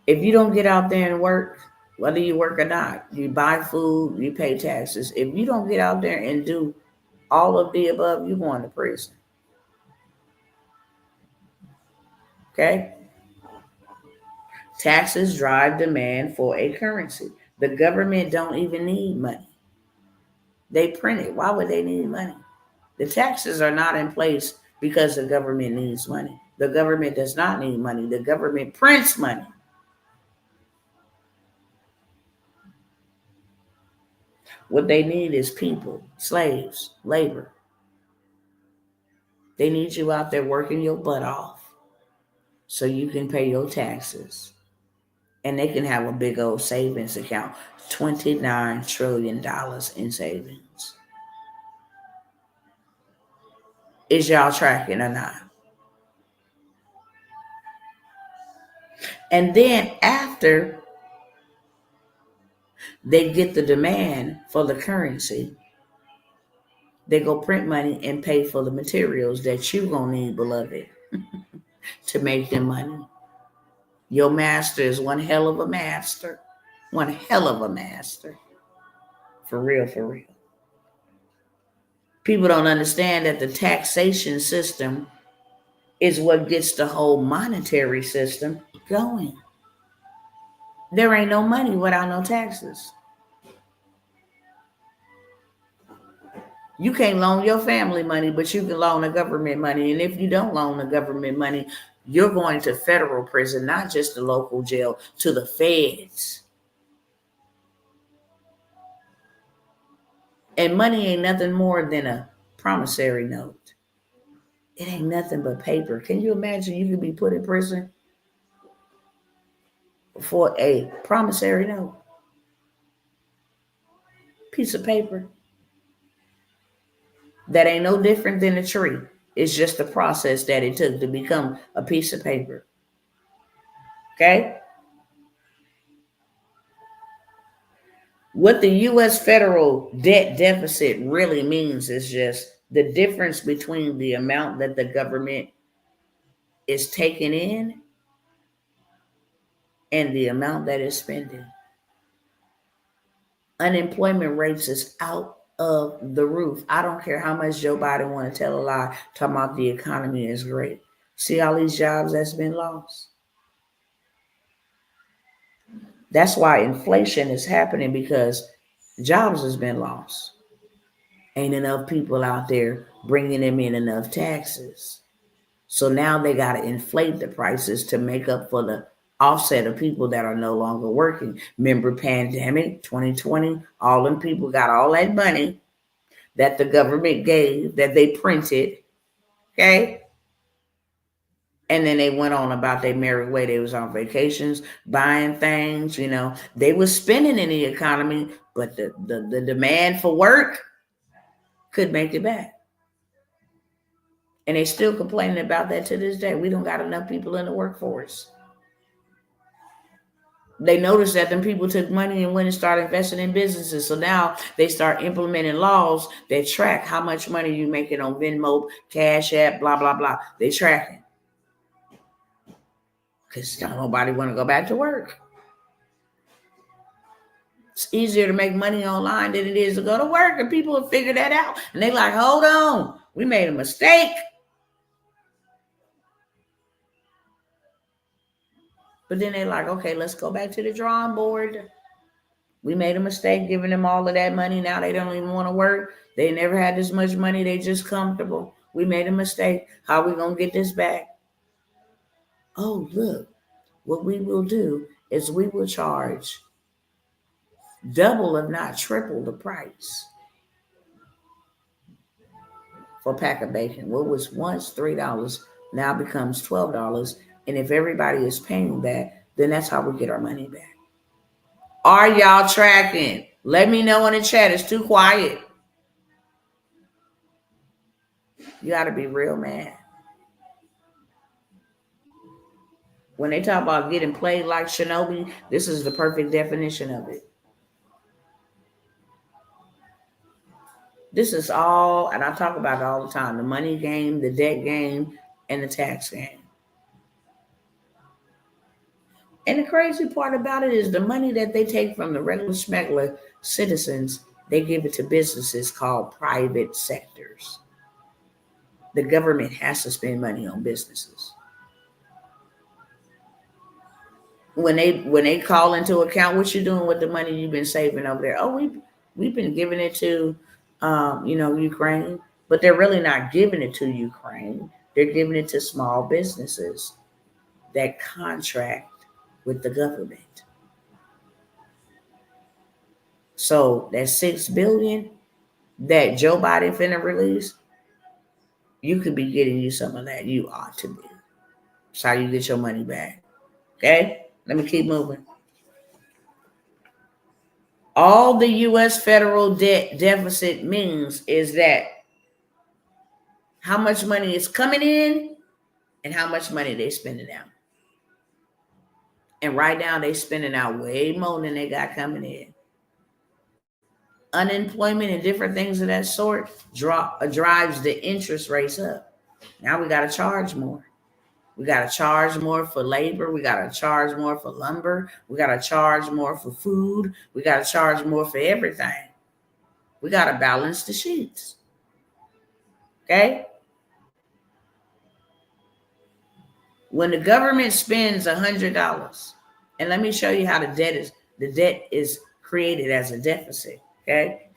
if you don't get out there and work, whether you work or not, you buy food, you pay taxes. If you don't get out there and do all of the above, you're going to prison. Okay? Taxes drive demand for a currency. The government don't even need money. They print it. Why would they need money? The taxes are not in place because the government needs money. The government does not need money. The government prints money. What they need is people, slaves, labor. They need you out there working your butt off so you can pay your taxes. And they can have a big old savings account, $29 trillion in savings. Is y'all tracking or not? And then after they get the demand for the currency, they go print money and pay for the materials that you gonna need, beloved, to make them money. Your master is one hell of a master. One hell of a master. For real, for real. People don't understand that the taxation system is what gets the whole monetary system going. There ain't no money without no taxes. You can't loan your family money, but you can loan the government money. And if you don't loan the government money, you're going to federal prison, not just the local jail, to the feds. And money ain't nothing more than a promissory note. It ain't nothing but paper. Can you imagine you could be put in prison for a promissory note? Piece of paper that ain't no different than a tree. It's just the process that it took to become a piece of paper. Okay? What the U.S. federal debt deficit really means is just the difference between the amount that the government is taking in and the amount that it's spending. Unemployment rates is out of the roof. I don't care how much Joe Biden want to tell a lie, talking about the economy is great. See all these jobs that's been lost? That's why inflation is happening, because jobs has been lost. Ain't enough people out there bringing them in enough taxes. So now they got to inflate the prices to make up for the offset of people that are no longer working. Remember pandemic 2020, all them people got all that money that the government gave, that they printed, okay? And then they went on about their merry way. They was on vacations, buying things, They was spending in the economy, but the demand for work could make it back. And they still complaining about that to this day. We don't got enough people in the workforce. They noticed that them people took money and went and started investing in businesses. So now they start implementing laws that track how much money you making on Venmo, Cash App, blah, blah, blah. They tracking. Because nobody want to go back to work. It's easier to make money online than it is to go to work. And people have figured that out. And they like, hold on, we made a mistake. But then they like, okay, let's go back to the drawing board. We made a mistake giving them all of that money. Now they don't even want to work. They never had this much money. They just comfortable. We made a mistake. How are we going to get this back? Oh, look, what we will do is we will charge double, if not triple, the price for a pack of bacon. What was once $3 now becomes $12. And if everybody is paying that, then that's how we get our money back. Are y'all tracking? Let me know in the chat. It's too quiet. You got to be real mad. When they talk about getting played like Shinobi, this is the perfect definition of it. This is all, and I talk about it all the time, the money game, the debt game, and the tax game. And the crazy part about it is the money that they take from the regular smuggler citizens, they give it to businesses called private sectors. The government has to spend money on businesses. When they call into account, what you doing with the money you've been saving over there? Oh, we've been giving it to Ukraine, but they're really not giving it to Ukraine. They're giving it to small businesses that contract with the government. So that $6 billion that Joe Biden finna release, you could be getting you some of that. You ought to be. That's how you get your money back. Okay? Let me keep moving. All the U.S. federal debt deficit means is that how much money is coming in and how much money they spending out. And right now they spending out way more than they got coming in. Unemployment and different things of that sort drives the interest rates up. Now we got to charge more. We got to charge more for labor. We got to charge more for lumber. We got to charge more for food. We got to charge more for everything. We got to balance the sheets. Okay? When the government spends $100, and let me show you how the debt is created as a deficit. Okay?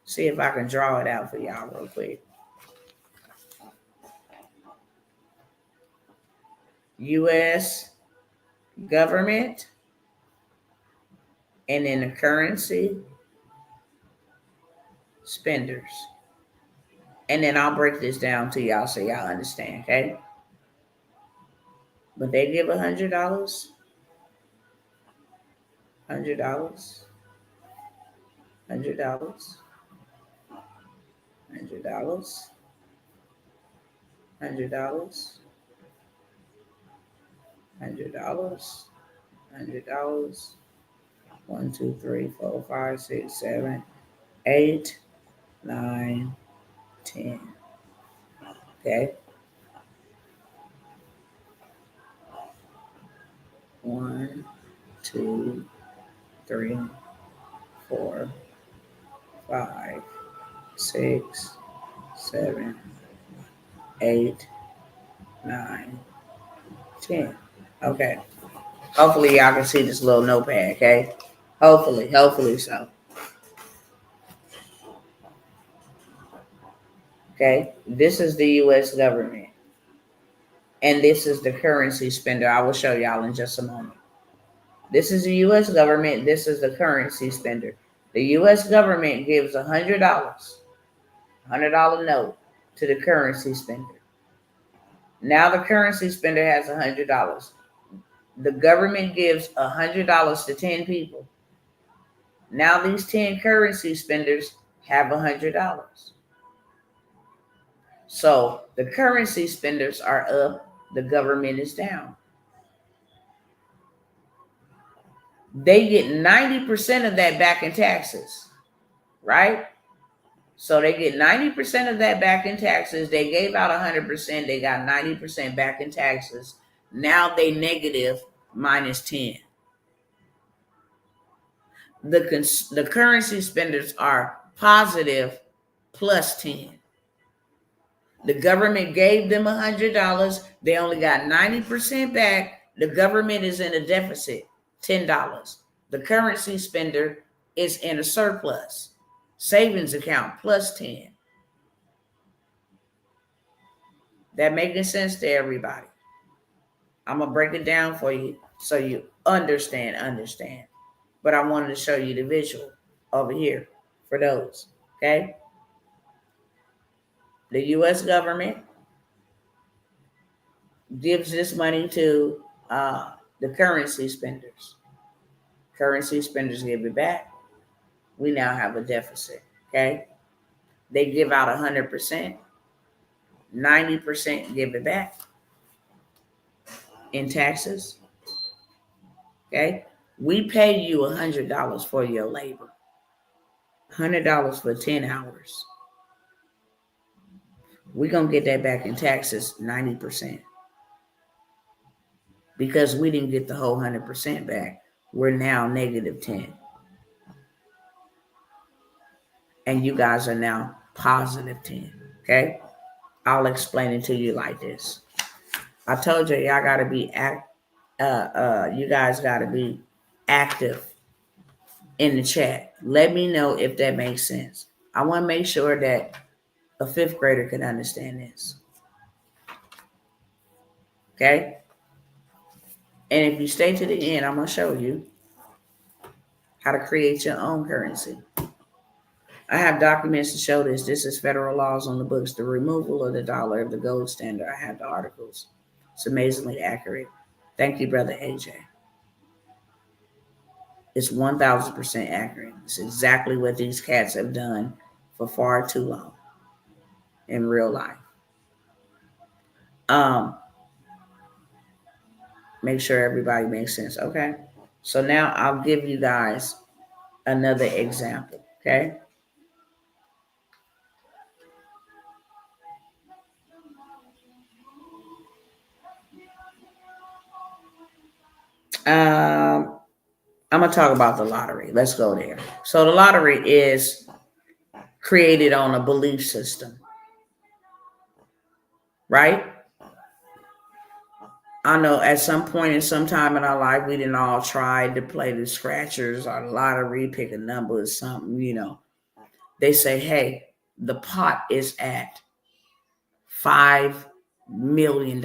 See if I can draw it out for y'all real quick. U.S. government, and then the currency spenders. And then I'll break this down to y'all so y'all understand, okay? But they give $100, $100, $100, $100, $100, $100, $100, $100, 1, 2, 3, 4, 5, 6, 7, 8, 9, 10. Okay. 1, 2, 3, 4, 5, 6, 7, 8, 9, 10. Okay. Hopefully y'all can see this little notepad, okay? Hopefully so. Okay, this is the U.S. government. And this is the currency spender. I will show y'all in just a moment. This is the U.S. government. This is the currency spender. The U.S. government gives $100, $100 note to the currency spender. Now the currency spender has $100. The government gives $100 to 10 people. Now these 10 currency spenders have $100. So the currency spenders are up, the government is down. They get 90% of that back in taxes, right? So they get 90% of that back in taxes. They gave out 100%. They got 90% back in taxes. Now they negative minus 10. The currency spenders are positive plus 10. The government gave them $100. They only got 90% back. The government is in a deficit, $10. The currency spender is in a surplus, savings account plus 10. That making sense to everybody? I'm going to break it down for you so you understand. But I wanted to show you the visual over here for those, okay? The U.S. government gives this money to the currency spenders. Currency spenders give it back. We now have a deficit, okay? They give out 100%. 90% give it back in taxes, okay? We pay you $100 for your labor. $100 for 10 hours. We're going to get that back in taxes, 90%. Because we didn't get the whole 100% back. We're now negative 10. And you guys are now positive 10, okay? I'll explain it to you like this. I told you, y'all got to be you guys got to be active in the chat. Let me know if that makes sense. I want to make sure that a 5th grader can understand this. Okay? And if you stay to the end, I'm going to show you how to create your own currency. I have documents to show this. This is federal laws on the books. The removal of the dollar of the gold standard. I have the articles. It's amazingly accurate. Thank you, Brother AJ. It's 1000% accurate. It's exactly what these cats have done for far too long in real life. Make sure everybody makes sense. Okay. So now I'll give you guys another example. Okay. I'm going to talk about the lottery. Let's go there. So the lottery is created on a belief system, right? I know at some point in some time in our life, we didn't all try to play the scratchers or the lottery, pick a number or something, They say, hey, the pot is at $5 million,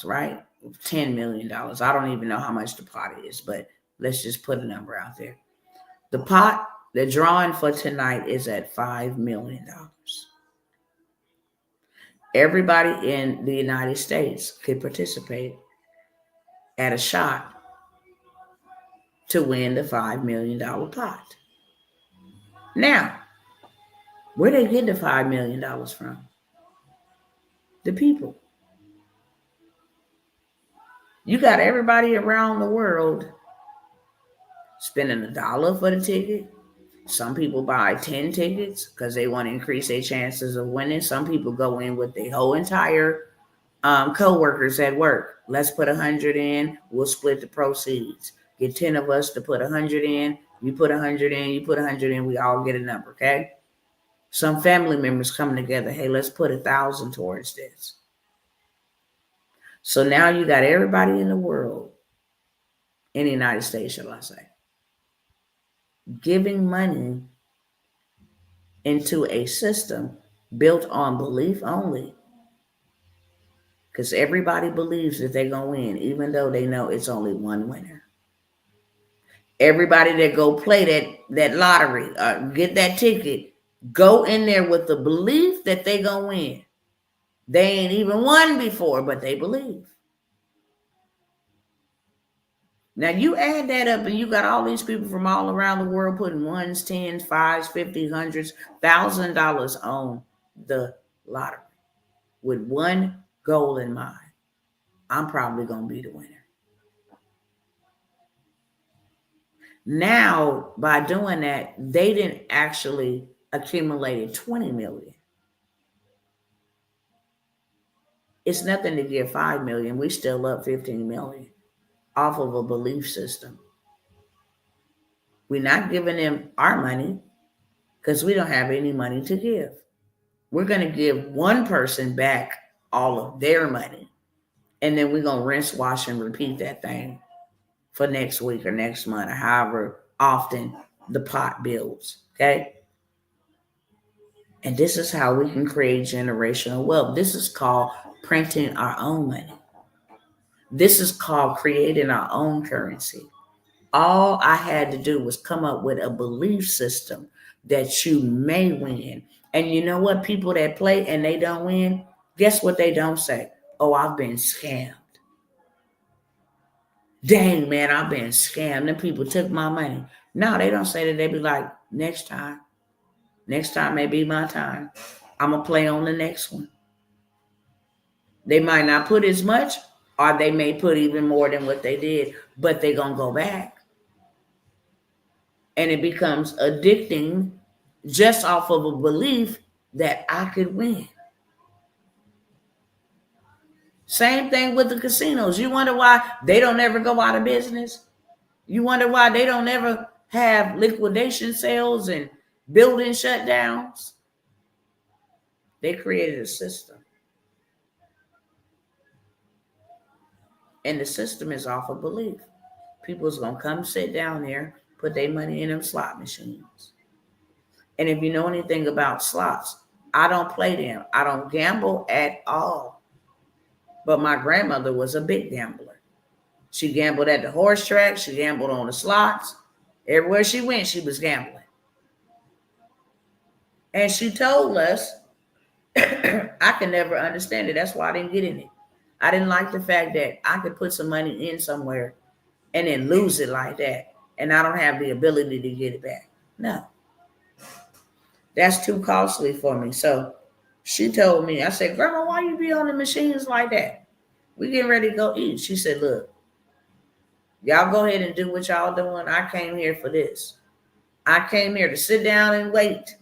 right? $10 million. I don't even know how much the pot is, but let's just put a number out there. The pot, the drawing for tonight is at $5 million. Everybody in the United States could participate at a shot to win the $5 million pot. Now, where they get the $5 million from? The people. You got everybody around the world spending $1 for the ticket. Some people buy 10 tickets because they want to increase their chances of winning. Some people go in with their whole entire co-workers at work. Let's put 100 in. We'll split the proceeds. Get 10 of us to put 100 in. You put 100 in. You put 100 in. We all get a number, okay? Some family members coming together. Hey, let's put 1,000 towards this. So now you got everybody in the world, in the United States, shall I say, giving money into a system built on belief only. Because everybody believes that they're going to win, even though they know it's only one winner. Everybody that go play that lottery, get that ticket, go in there with the belief that they going to win. They ain't even won before, but they believe. Now you add that up and you got all these people from all around the world putting ones, tens, fives, 50s, hundreds, $1,000 on the lottery with one goal in mind. I'm probably going to be the winner. Now, by doing that, they didn't actually accumulate 20 million. It's nothing to give 5 million. We still up 15 million off of a belief system. We're not giving them our money because we don't have any money to give. We're going to give one person back all of their money. And then we're going to rinse, wash, and repeat that thing for next week or next month or however often the pot builds. Okay? And this is how we can create generational wealth. This is called printing our own money. This is called creating our own currency. All I had to do was come up with a belief system that you may win. And you know what? People that play and they don't win, guess what they don't say? Oh, I've been scammed. Dang, man, I've been scammed. Them people took my money. No, they don't say that. They be like, next time. Next time may be my time. I'm going to play on the next one. They might not put as much, or they may put even more than what they did, but they're going to go back. And it becomes addicting just off of a belief that I could win. Same thing with the casinos. You wonder why they don't ever go out of business? You wonder why they don't ever have liquidation sales and building shutdowns? They created a system. And the system is off of belief. People's going to come sit down there, put their money in them slot machines. And if you know anything about slots, I don't play them. I don't gamble at all. But my grandmother was a big gambler. She gambled at the horse track. She gambled on the slots. Everywhere she went, she was gambling. And she told us, I could never understand it. That's why I didn't get in it. I didn't like the fact that I could put some money in somewhere and then lose it like that. and I don't have the ability to get it back. No, that's too costly for me. So she told me, I said, Grandma, why you be on the machines like that? We getting ready to go eat. She said, look, y'all go ahead and do what y'all doing. I came here for this. I came here to sit down and wait.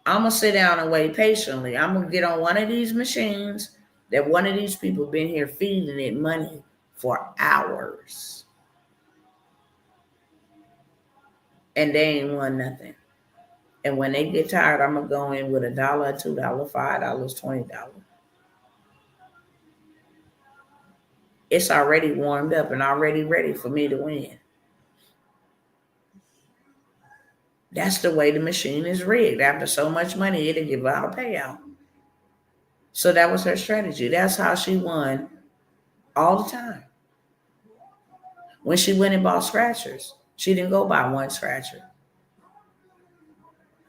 I'm going to sit down and wait patiently. I'm going to get on one of these machines that one of these people been here feeding it money for hours. And they ain't won nothing. And when they get tired, I'm going to go in with $1, $2, $5, $20. It's already warmed up and already ready for me to win. That's the way the machine is rigged. After so much money, it'll give out a payout. So that was her strategy. That's how she won all the time. When she went and bought scratchers, she didn't go buy one scratcher.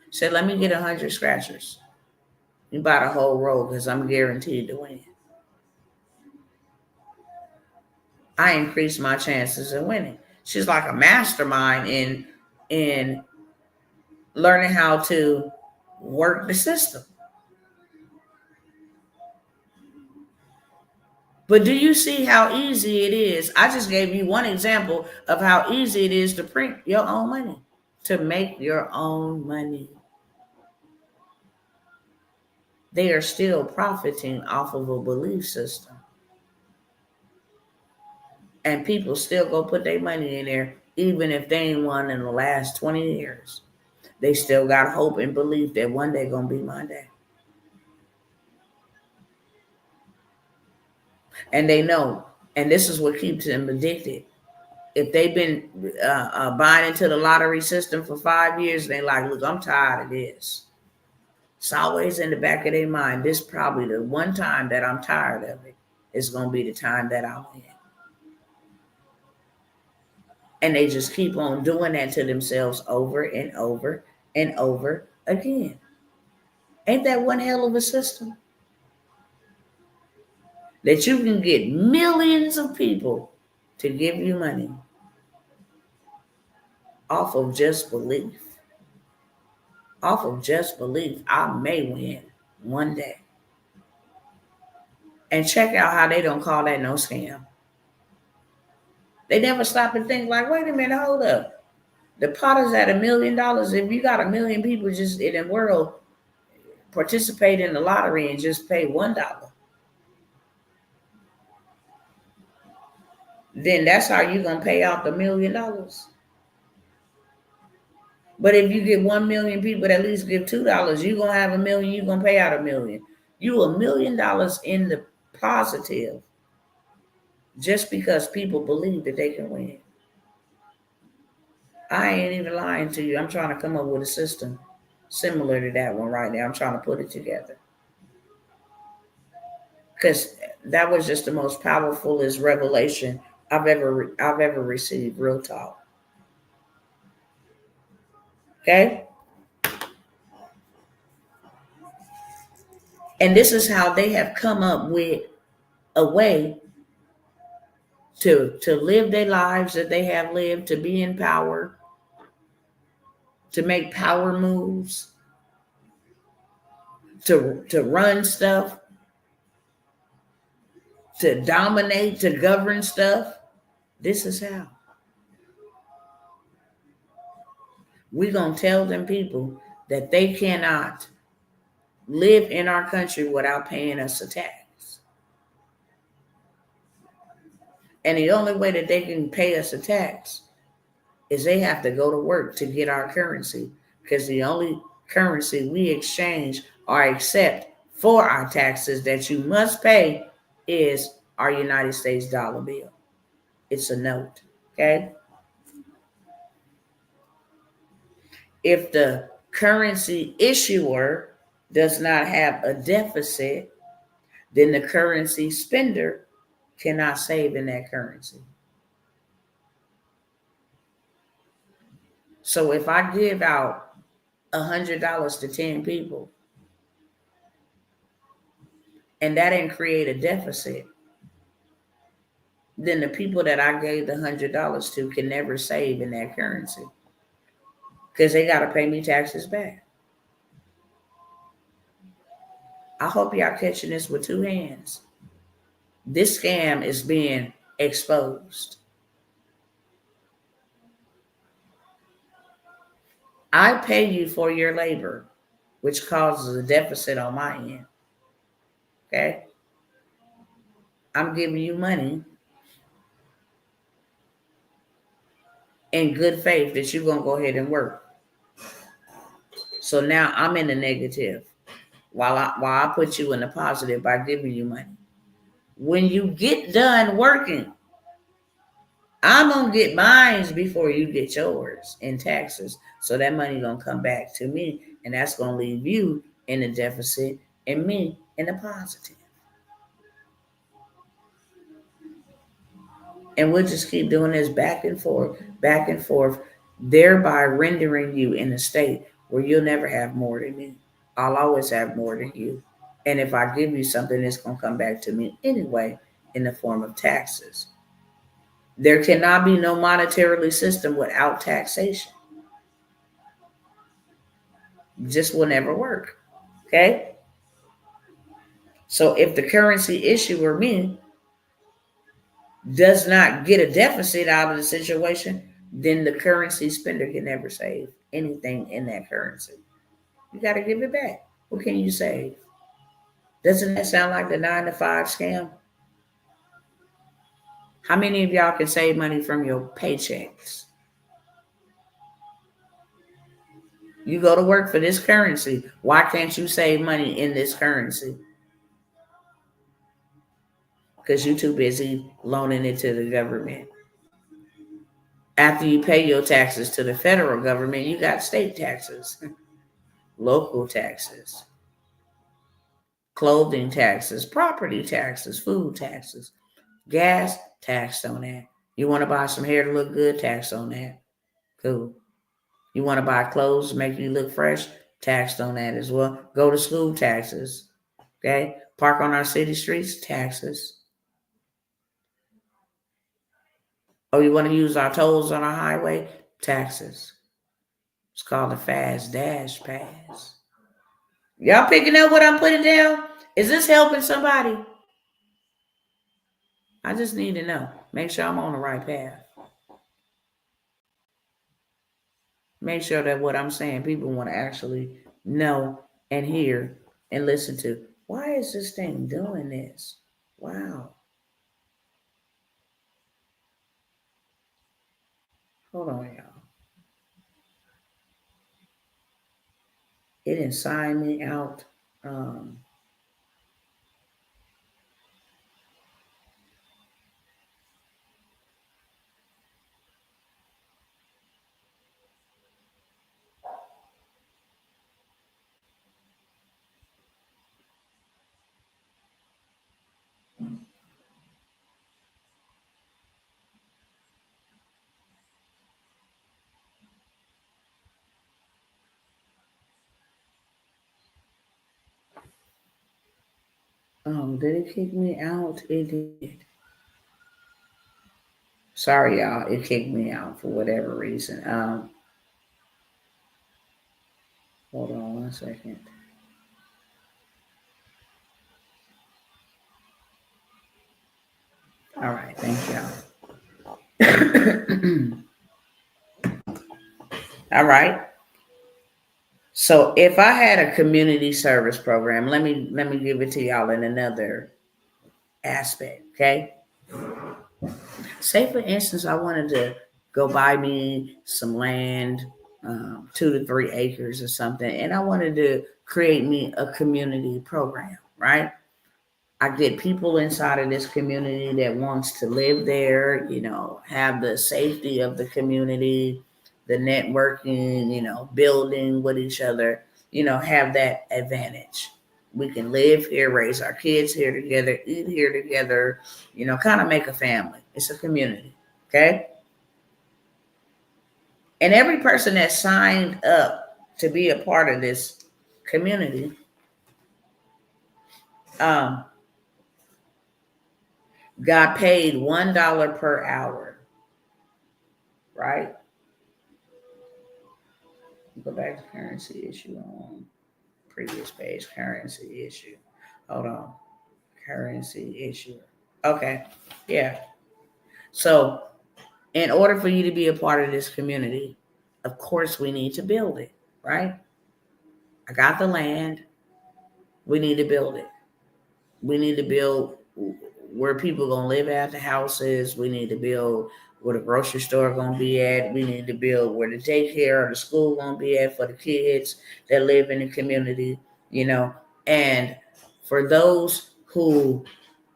She said, let me get 100 scratchers. You buy the whole row because I'm guaranteed to win. I increased my chances of winning. She's like a mastermind in learning how to work the system. But do you see how easy it is? I just gave you one example of how easy it is to print your own money, to make your own money. They are still profiting off of a belief system. And people still go put their money in there, even if they ain't won in the last 20 years. They still got hope and belief that one day gonna be my day. And they know, and this is what keeps them addicted. If they've been buying into the lottery system for 5 years, they like, look, I'm tired of this. It's always in the back of their mind. This probably the one time that I'm tired of it is going to be the time that I win. And they just keep on doing that to themselves over and over and over again. Ain't that one hell of a system? That you can get millions of people to give you money off of just belief. Off of just belief, I may win one day. And check out how they don't call that no scam. They never stop and think like, wait a minute, hold up. The pot is at $1 million. If you got 1 million people just in the world participate in the lottery and just pay $1, then that's how you're going to pay out the $1 million. But if you get 1 million people that at least give $2, you're going to have $1 million, you're going to pay out $1 million. You $1 million in the positive just because people believe that they can win. I ain't even lying to you. I'm trying to come up with a system similar to that one right now. I'm trying to put it together. Because that was just the most powerfulest revelation I've ever received, real talk. Okay? And this is how they have come up with a way to live their lives that they have lived, to be in power, to make power moves, to run stuff, to dominate, to govern stuff. This is how. We're going to tell them people that they cannot live in our country without paying us a tax. And the only way that they can pay us a tax is they have to go to work to get our currency, because the only currency we exchange or accept for our taxes that you must pay is our United States dollar bill. It's a note, okay? If the currency issuer does not have a deficit, then the currency spender cannot save in that currency. So if I give out $100 to 10 people and that didn't create a deficit, then the people that I gave the $100 to can never save in that currency because they got to pay me taxes back. I hope y'all catching this with two hands. This scam is being exposed. I pay you for your labor, which causes a deficit on my end. Okay? I'm giving you money in good faith that you're going to go ahead and work. So now I'm in the negative while I put you in the positive by giving you money. When you get done working, I'm going to get mine before you get yours in taxes. So that money going to come back to me, and that's going to leave you in the deficit and me in the positive. And we'll just keep doing this back and forth, thereby rendering you in a state where you'll never have more than me. I'll always have more than you. And if I give you something, it's going to come back to me anyway in the form of taxes. There cannot be no monetarily system without taxation. It just will never work. Okay? So if the currency issuer, me, does not get a deficit out of the situation, then the currency spender can never save anything in that currency. You got to give it back. What can you save? Doesn't that sound like the 9-to-5 scam? How many of y'all can save money from your paychecks? You go to work for this currency. Why can't you save money in this currency? Because you're too busy loaning it to the government. After you pay your taxes to the federal government, you got state taxes, local taxes, clothing taxes, property taxes, food taxes, gas, taxed on that. You want to buy some hair to look good, taxed on that. Cool. You want to buy clothes to make you look fresh, taxed on that as well. Go to school, taxes. Okay? Park on our city streets, taxes. Oh, you want to use our tolls on our highway, taxes. It's called a fast dash pass. Y'all picking up what I'm putting down? Is this helping somebody? I just need to know. Make sure I'm on the right path. Make sure that what I'm saying, people want to actually know and hear and listen to. Why is this thing doing this? Wow. Hold on, y'all. It didn't sign me out. Did it kick me out? It did. Sorry, y'all. It kicked me out for whatever reason. Hold on 1 second. All right, thank y'all. All right. So if I had a community service program, let me give it to y'all in another aspect, okay? Say for instance, I wanted to go buy me some land, 2 to 3 acres or something, and I wanted to create me a community program, right? I get people inside of this community that wants to live there, have the safety of the community, the networking, building with each other, have that advantage. We can live here, raise our kids here together, eat here together, kind of make a family. It's a community, okay? And every person that signed up to be a part of this community, got paid $1 per hour, right? Go back to currency issue on previous page. Currency issue. Hold on. Currency issue. Okay. Yeah. So, in order for you to be a part of this community, of course, we need to build it, right? I got the land. We need to build it. We need to build where people gonna live at, the houses. We need to build where the grocery store gonna be at. We need to build where the daycare or the school gonna be at for the kids that live in the community, And for those who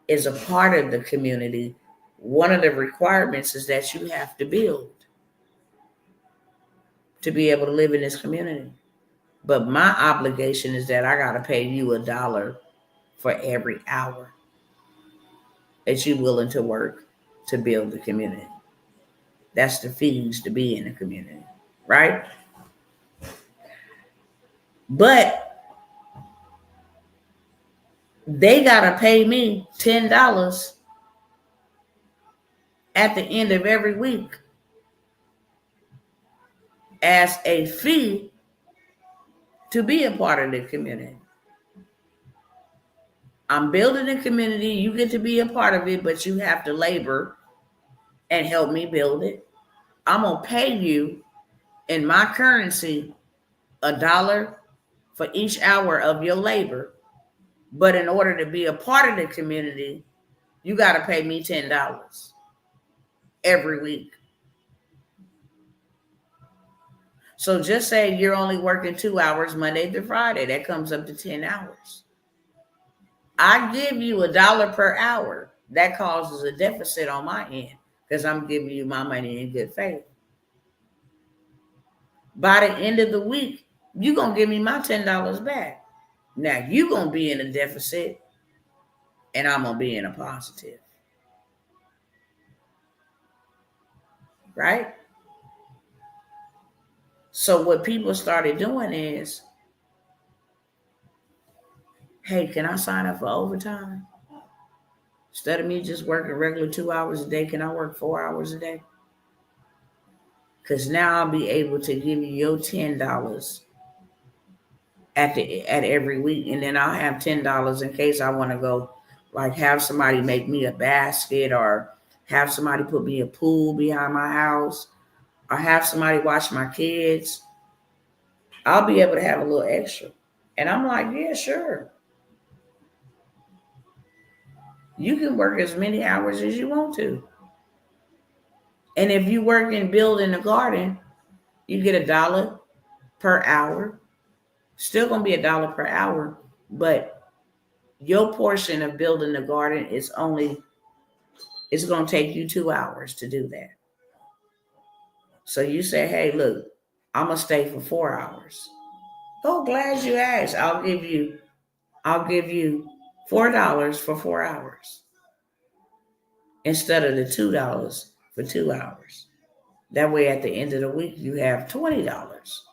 is a part of the community, one of the requirements is that you have to build to be able to live in this community. But my obligation is that I gotta pay you $1 for every hour that you're willing to work to build the community. That's the fees to be in the community, right? But they gotta pay me $10 at the end of every week as a fee to be a part of the community. I'm building a community. You get to be a part of it, but you have to labor and help me build it. I'm going to pay you in my currency $1 for each hour of your labor. But in order to be a part of the community, you got to pay me $10 every week. So just say you're only working 2 hours Monday through Friday. That comes up to 10 hours. I give you $1 per hour. That causes a deficit on my end because I'm giving you my money in good faith. By the end of the week, you're going to give me my $10 back. Now, you're going to be in a deficit and I'm going to be in a positive. Right? So what people started doing is, hey, can I sign up for overtime? Instead of me just working regular 2 hours a day, can I work 4 hours a day? Because now I'll be able to give you your $10 at every week, and then I'll have $10 in case I want to go, like have somebody make me a basket, or have somebody put me a pool behind my house, or have somebody watch my kids. I'll be able to have a little extra. And I'm like, yeah, sure. You can work as many hours as you want to. And if you work in building a garden, you get $1 per hour. Still gonna be $1 per hour, but your portion of building the garden it's gonna take you 2 hours to do that. So you say, hey, look, I'm gonna stay for 4 hours. Oh, glad you asked. I'll give you $4 for 4 hours instead of the $2 for 2 hours. That way, at the end of the week, you have $20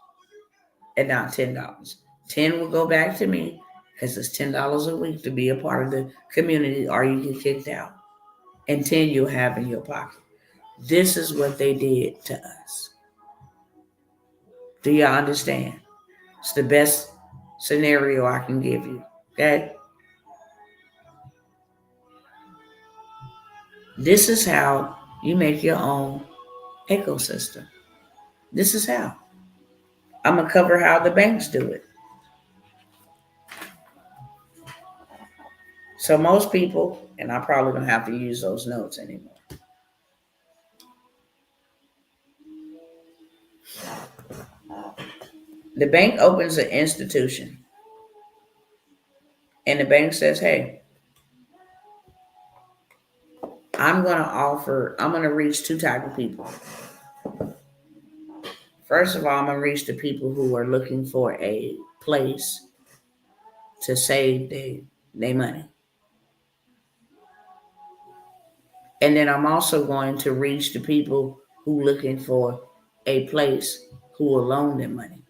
and not $10. 10 will go back to me because it's $10 a week to be a part of the community, or you get kicked out. And 10 you'll have in your pocket. This is what they did to us. Do y'all understand? It's the best scenario I can give you. Okay? This is how you make your own ecosystem. This is how. I'm going to cover how the banks do it. So most people, and I probably don't have to use those notes anymore. The bank opens an institution. And the bank says, hey, I'm going to reach two types of people. First of all, I'm going to reach the people who are looking for a place to save their money. And then I'm also going to reach the people who are looking for a place who will loan them money.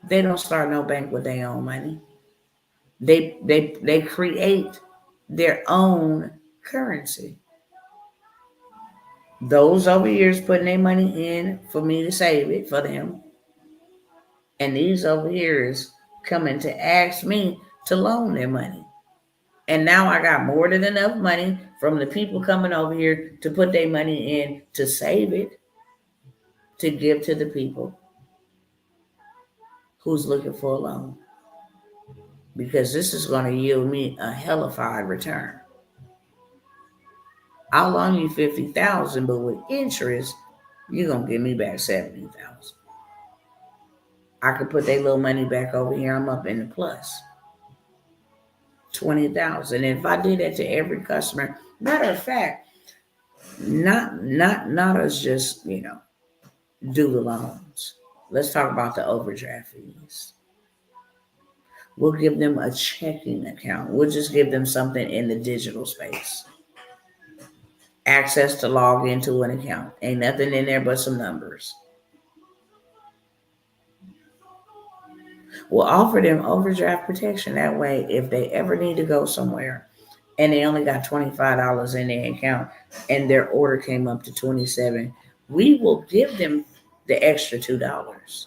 They don't start no bank with their own money. They create their own currency. Those over here is putting their money in for me to save it for them. And these over here is coming to ask me to loan their money. And now I got more than enough money from the people coming over here to put their money in to save it, to give to the people who's looking for a loan. Because this is going to yield me a hellified return. I'll loan you $50,000, but with interest, you're going to give me back $70,000. I could put their little money back over here. I'm up in the plus $20,000. And if I did that to every customer, matter of fact, not us just, do the loans. Let's talk about the overdraft fees. We'll give them a checking account. We'll just give them something in the digital space. Access to log into an account. Ain't nothing in there but some numbers. We'll offer them overdraft protection. That way, if they ever need to go somewhere and they only got $25 in their account and their order came up to $27, we will give them the extra $2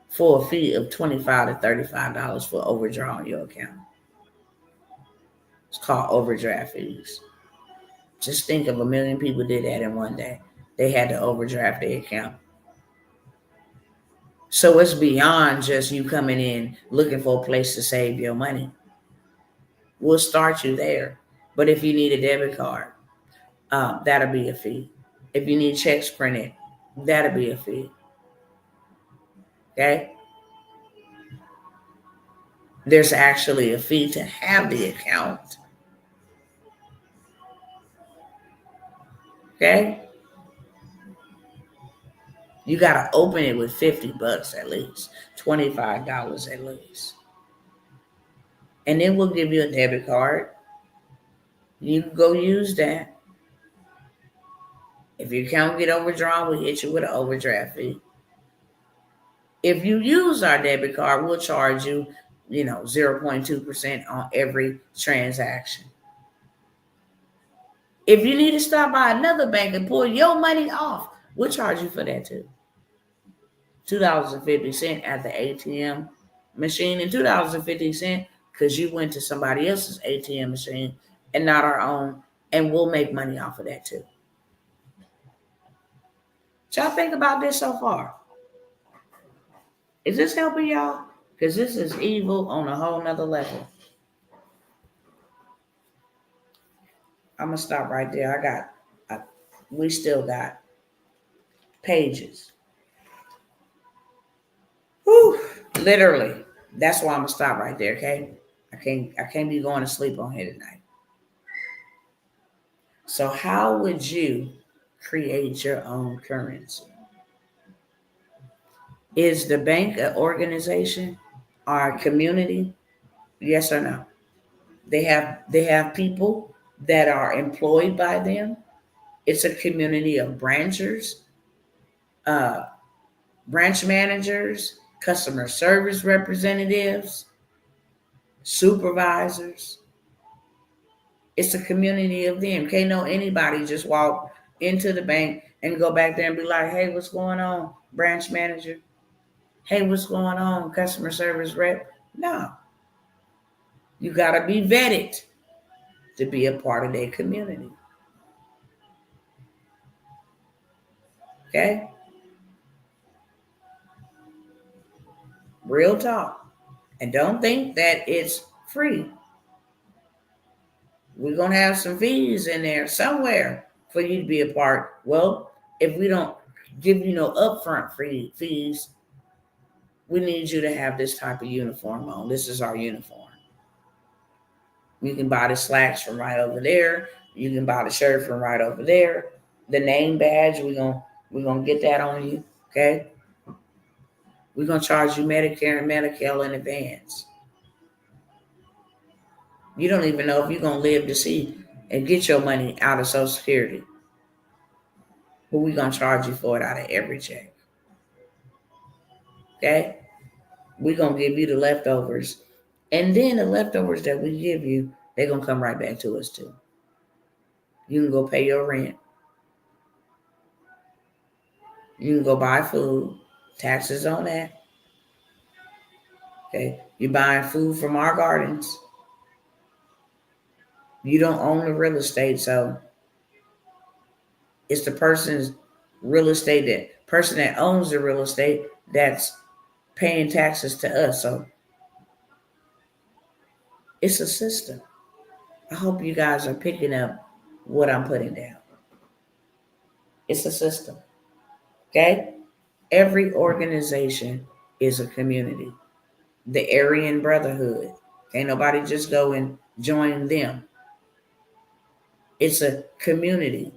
for a fee of $25 to $35 for overdrawing your account. It's called overdraft fees. Just think of 1 million people did that in one day. They had to overdraft their account. So it's beyond just you coming in looking for a place to save your money. We'll start you there. But if you need a debit card, that'll be a fee. If you need checks printed, that'll be a fee. Okay? There's actually a fee to have the account. Okay? You got to open it with $50 at least, $25 at least. And then we'll give you a debit card. You can go use that. If your account get overdrawn, we'll hit you with an overdraft fee. If you use our debit card, we'll charge you, 0.2% on every transaction. If you need to stop by another bank and pull your money off, we'll charge you for that too. $2.50 at the ATM machine, and $2.50 because you went to somebody else's ATM machine and not our own, and we'll make money off of that too. So y'all think about this so far. Is this helping y'all? Because this is evil on a whole nother level. I'm going to stop right there. We still got pages. Whew, literally. That's why I'm going to stop right there, okay? I can't be going to sleep on here tonight. So how would you create your own currency? Is the bank an organization or a community? Yes or no? They have people that are employed by them. It's a community of branchers, branch managers, customer service representatives, supervisors. It's a community of them. Can't know anybody just walk into the bank and go back there and be like, hey, what's going on, branch manager? Hey, what's going on, customer service rep? No. You got to be vetted to be a part of their community. Okay? Real talk. And don't think that it's free. We're going to have some fees in there somewhere for you to be a part. Well, if we don't give you no upfront fees, we need you to have this type of uniform on. This is our uniform. You can buy the slacks from right over there. You can buy the shirt from right over there. The name badge, we're gonna get that on you, okay? We're gonna charge you Medicare and Medicaid in advance. You don't even know if you're gonna live to see and get your money out of Social Security. But we're gonna charge you for it out of every check. Okay? We're going to give you the leftovers. And then the leftovers that we give you, they're going to come right back to us too. You can go pay your rent. You can go buy food. Taxes on that. Okay. You're buying food from our gardens. You don't own the real estate, so it's the person's real estate, that person that owns the real estate that's paying taxes to us. So it's a system. I hope you guys are picking up what I'm putting down. It's a system. Okay? Every organization is a community. The Aryan Brotherhood. Can't nobody just go and join them. It's a community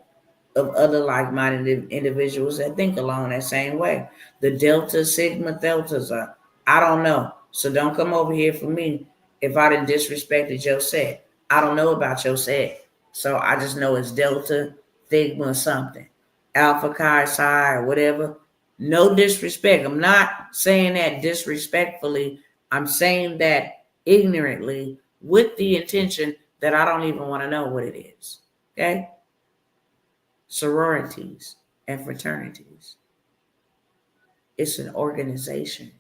of other like-minded individuals that think along that same way. The Delta Sigma Deltas are, I don't know. So don't come over here for me if I didn't disrespected your set. I don't know about your set. So I just know it's Delta, Sigma, something. Alpha Chi Psi or whatever. No disrespect. I'm not saying that disrespectfully. I'm saying that ignorantly with the intention that I don't even want to know what it is. Okay? Sororities and fraternities. It's an organization.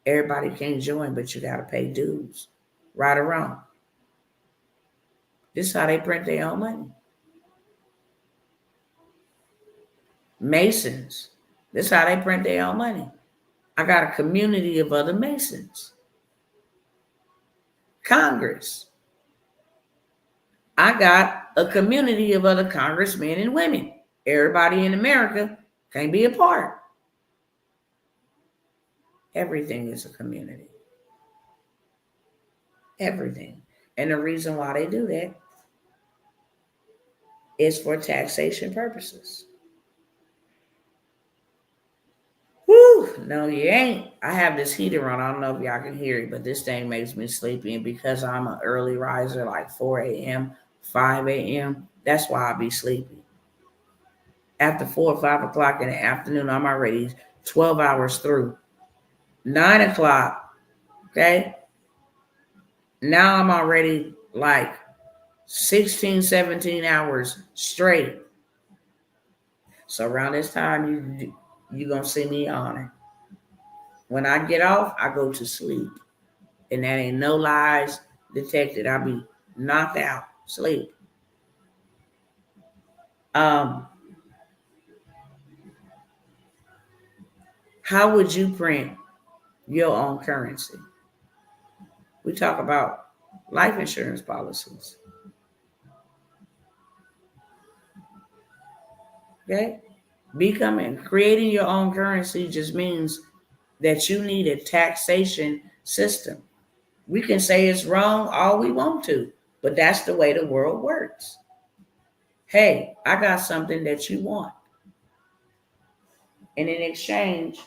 Everybody can't join, but you got to pay dues. Right or wrong. This is how they print their own money. Masons. This is how they print their own money. I got a community of other Masons. Congress. I got a community of other congressmen and women. Everybody in America can't be a part. Everything is a community. Everything. And the reason why they do that is for taxation purposes. Whew, no, you ain't. I have this heater on. I don't know if y'all can hear it, but this thing makes me sleepy. And because I'm an early riser, like 4 a.m., 5 a.m., that's why I be sleepy. After 4 or 5 o'clock in the afternoon, I'm already 12 hours through. 9 o'clock, okay? Now I'm already like 16, 17 hours straight. So around this time, you're going to see me on it. When I get off, I go to sleep. And that ain't no lies detected. I'll be knocked out, sleep. How would you print your own currency? We talk about life insurance policies. Okay? Creating your own currency just means that you need a taxation system. We can say it's wrong all we want to, but that's the way the world works. Hey, I got something that you want. And in exchange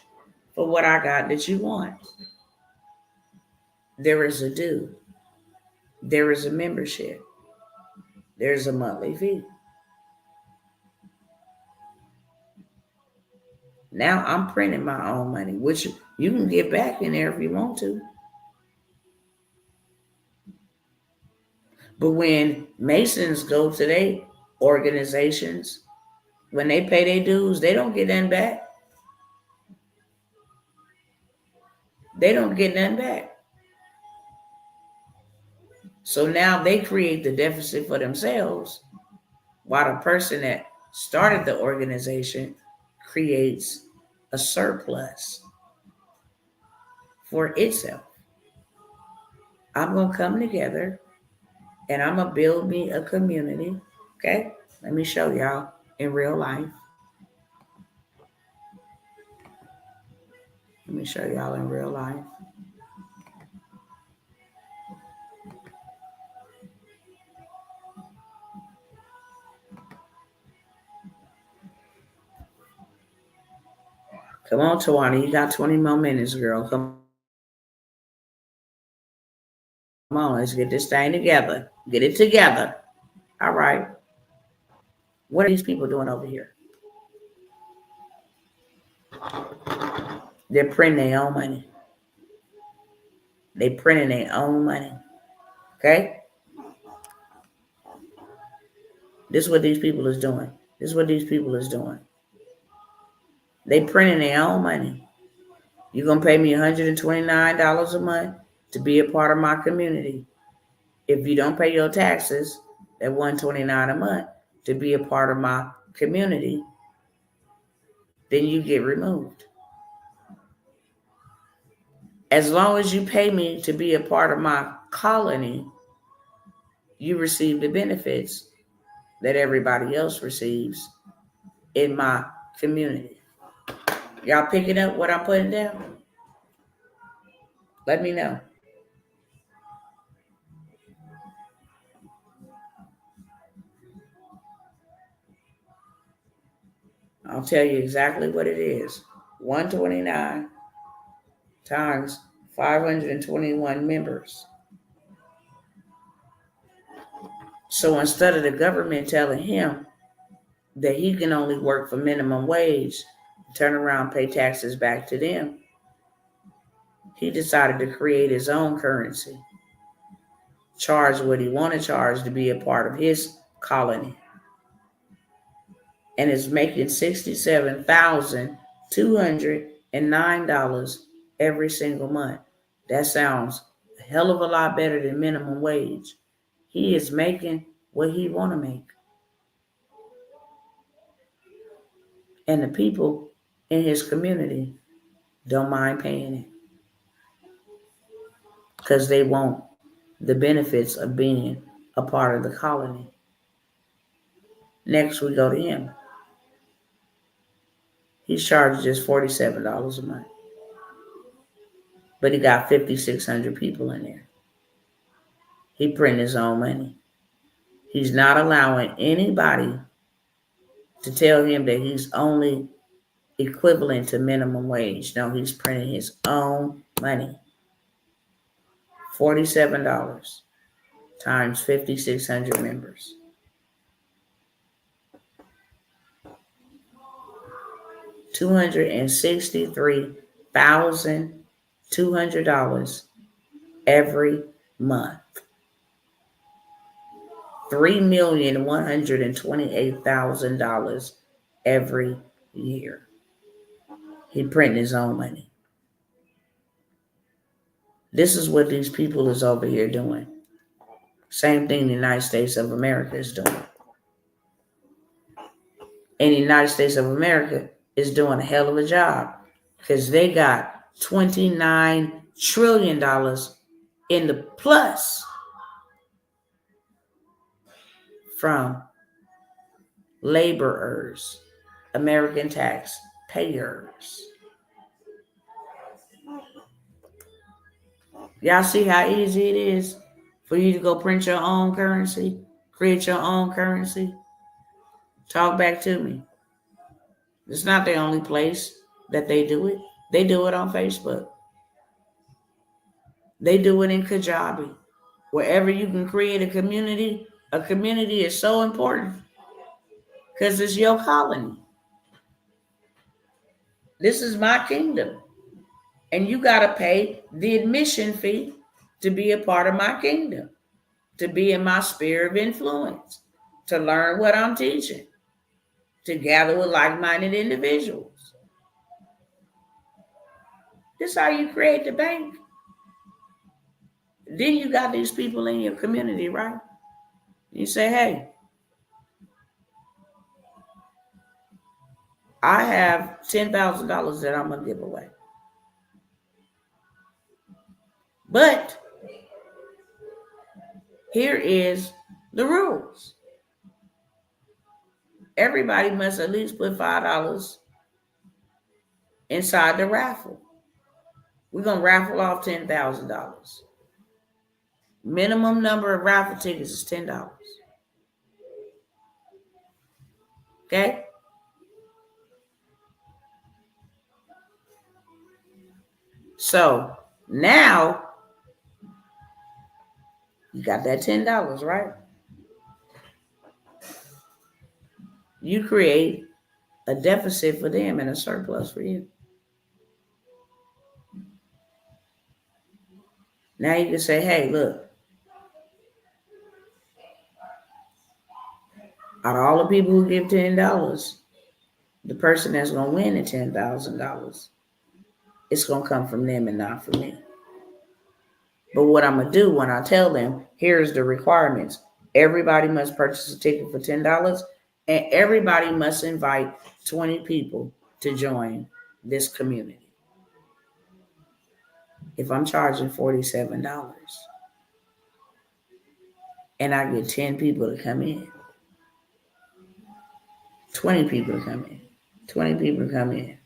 for what I got that you want, there is a due. There is a membership. There's a monthly fee. Now I'm printing my own money, which you can get back in there if you want to. But when Masons go to their organizations, when they pay their dues, they don't get nothing back. They don't get nothing back. So now they create the deficit for themselves, while the person that started the organization creates a surplus for itself. I'm going to come together and I'm going to build me a community. Okay? Let me show y'all in real life. Let me show y'all in real life. Come on, Tawana. You got 20 more minutes, girl. Come on. Let's get this thing together. Get it together. All right. What are these people doing over here? They're printing their own money. They printing their own money. Okay? This is what these people is doing. This is what these people is doing. They printing their own money. You're going to pay me $129 a month to be a part of my community. If you don't pay your taxes, that $129 a month to be a part of my community, then you get removed. As long as you pay me to be a part of my colony, you receive the benefits that everybody else receives in my community. Y'all picking up what I'm putting down? Let me know. I'll tell you exactly what it is. 129 times 521 members. So instead of the government telling him that he can only work for minimum wage, turn around, pay taxes back to them, he decided to create his own currency, charge what he wanted to charge to be a part of his colony, and is making $67,209 every single month. That sounds a hell of a lot better than minimum wage. He is making what he want to make. And the people in his community don't mind paying it because they want the benefits of being a part of the colony. Next, we go to him. He's charged just $47 a month. But he got 5,600 people in there. He printed his own money. He's not allowing anybody to tell him that he's only equivalent to minimum wage. No, he's printing his own money. $47 times 5,600 members. $263,200 every month. $3,128,000 every year. He printing his own money. This is what these people is over here doing. Same thing the United States of America is doing. And the United States of America is doing a hell of a job because they got $29 trillion in the plus from laborers, American taxpayers. Y'all see how easy it is for you to go print your own currency, create your own currency? Talk back to me. It's not the only place that they do it. They do it on Facebook. They do it in Kajabi. Wherever you can create a community is so important because it's your colony. This is my kingdom. And you got to pay the admission fee to be a part of my kingdom, to be in my sphere of influence, to learn what I'm teaching, to gather with like-minded individuals. This is how you create the bank. Then you got these people in your community, right? You say, hey, I have $10,000 that I'm going to give away. But here is the rules. Everybody must at least put $5 inside the raffle. We're going to raffle off $10,000. Minimum number of raffle tickets is $10. Okay? So now you got that $10, right? You create a deficit for them and a surplus for you. Now you can say, hey, look, out of all the people who give $10, the person that's going to win the $10,000, it's going to come from them and not from me. But what I'm going to do when I tell them, here's the requirements. Everybody must purchase a ticket for $10, and everybody must invite 20 people to join this community. If I'm charging $47 and I get 10 people to come in, 20 people to come in, 20 people to come in,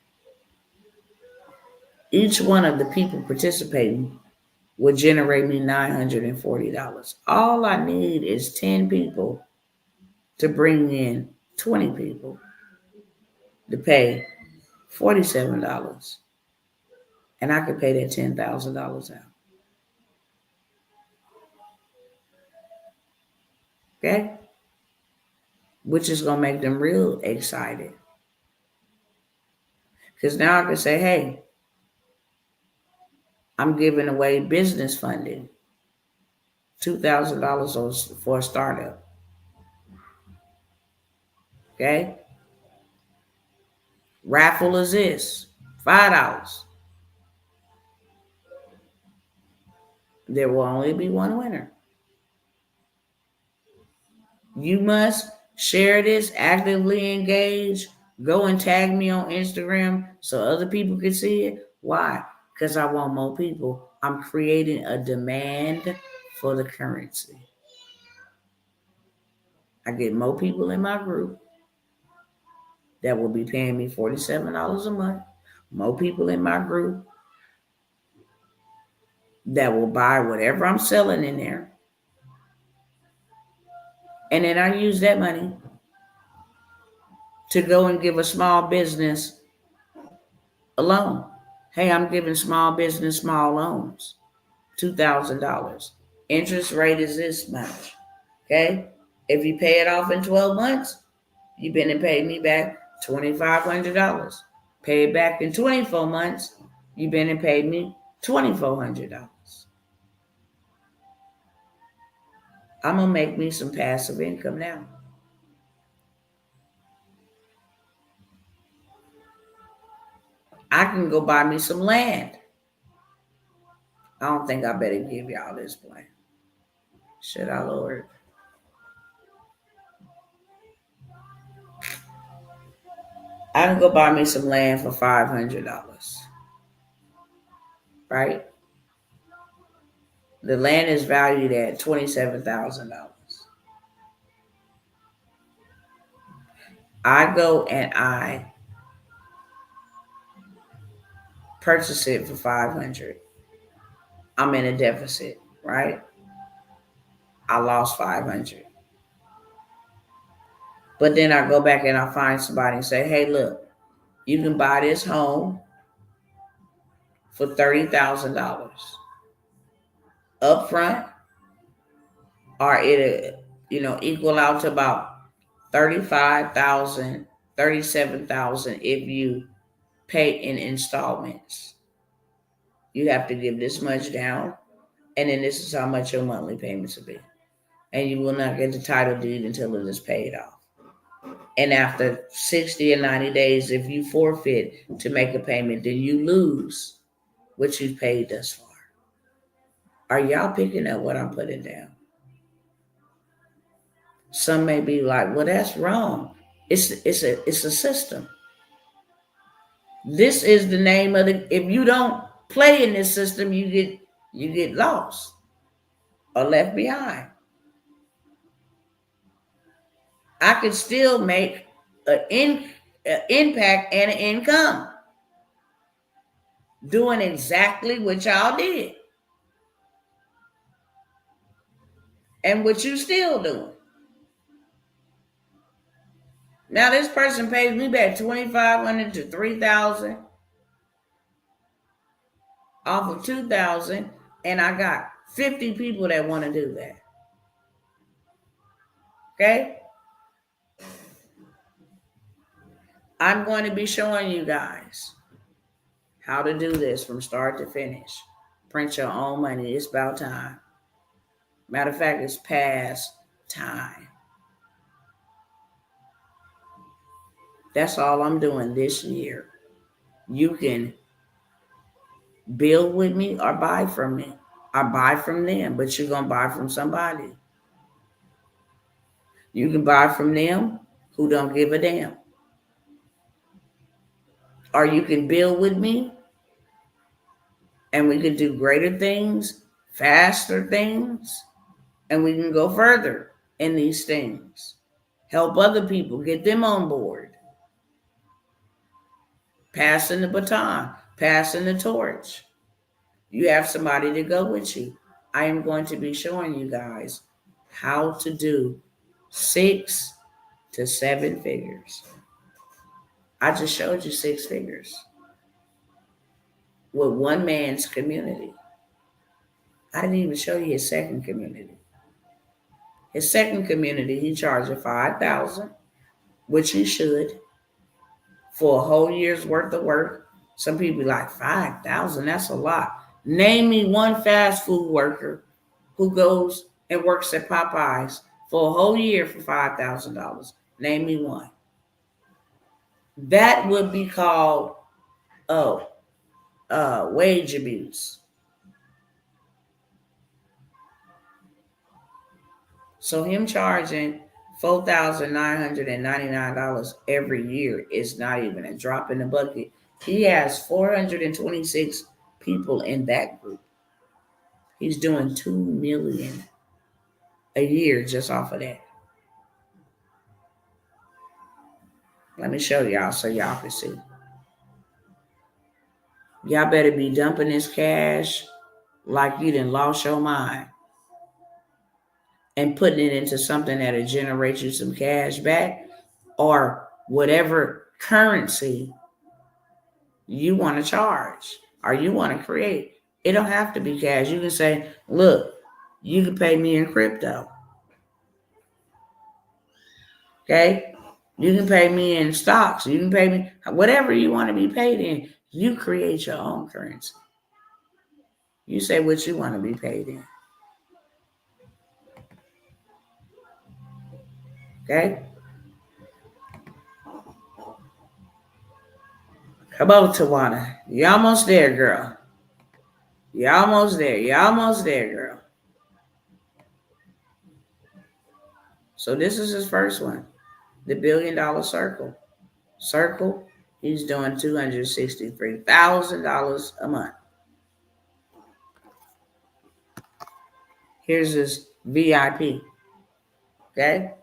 each one of the people participating will generate me $940. All I need is 10 people to bring in 20 people to pay $47. And I could pay that $10,000 out. Okay? Which is going to make them real excited. Because now I can say, hey, I'm giving away business funding, $2,000 for a startup. Okay? Raffle is this, $5. There will only be one winner. You must share this, actively engage, go and tag me on Instagram so other people can see it. Why? Because I want more people. I'm creating a demand for the currency. I get more people in my group that will be paying me $47 a month. More people in my group that will buy whatever I'm selling in there. And then I use that money to go and give a small business a loan. Hey, I'm giving small business small loans, $2,000. Interest rate is this much. Okay? If you pay it off in 12 months, you've been to pay me back $2,500. Pay it back in 24 months, you've been to pay me $2,400. I'm going to make me some passive income now. I can go buy me some land. I don't think I better give y'all this plan. Should I, Lord? I can go buy me some land for $500. Right? The land is valued at $27,000. I go and I purchase it for $500. I'm in a deficit, right? I lost $500. But then I go back and I find somebody and say, hey, look, you can buy this home for $30,000 up front, or it'll, equal out to about 35,000, 37,000 if you pay in installments. You have to give this much down, and then this is how much your monthly payments will be. And you will not get the title deed until it is paid off. And after 60 or 90 days, if you forfeit to make a payment, then you lose what you've paid thus far. Are y'all picking up what I'm putting down? Some may be like, well, that's wrong. It's a system. This is the name of the. If you don't play in this system, you get lost or left behind. I could still make an impact and an income doing exactly what y'all did and what you still doing. Now this person pays me back $2,500 to $3,000 off of $2,000, and I got 50 people that want to do that. Okay? I'm going to be showing you guys how to do this from start to finish. Print your own money. It's about time. Matter of fact, it's past time. That's all I'm doing this year. You can build with me or buy from me. I buy from them, but you're going to buy from somebody. You can buy from them who don't give a damn. Or you can build with me and we can do greater things, faster things, and we can go further in these things. Help other people, get them on board. Passing the baton, passing the torch. You have somebody to go with you. I am going to be showing you guys how to do 6 to 7 figures. I just showed you 6 figures with one man's community. I didn't even show you his second community. His second community, he charged $5,000, which he should, for a whole year's worth of work. Some people be like, $5,000, that's a lot. Name me one fast food worker who goes and works at Popeyes for a whole year for $5,000. Name me one. That would be called, wage abuse. So him charging $4,999 every year is not even a drop in the bucket. He has 426 people in that group. He's doing $2 million a year just off of that. Let me show y'all so y'all can see. Y'all better be dumping this cash like you done lost your mind and putting it into something that'll generate you some cash back or whatever currency you want to charge or you want to create. It don't have to be cash. You can say, look, you can pay me in crypto. Okay? You can pay me in stocks. You can pay me whatever you want to be paid in. You create your own currency. You say what you want to be paid in. Okay? Come on, Tawana. You almost there, girl. You almost there. You almost there, girl. So this is his first one. The $1 billion circle. Circle, he's doing $263,000 a month. Here's his VIP. Okay?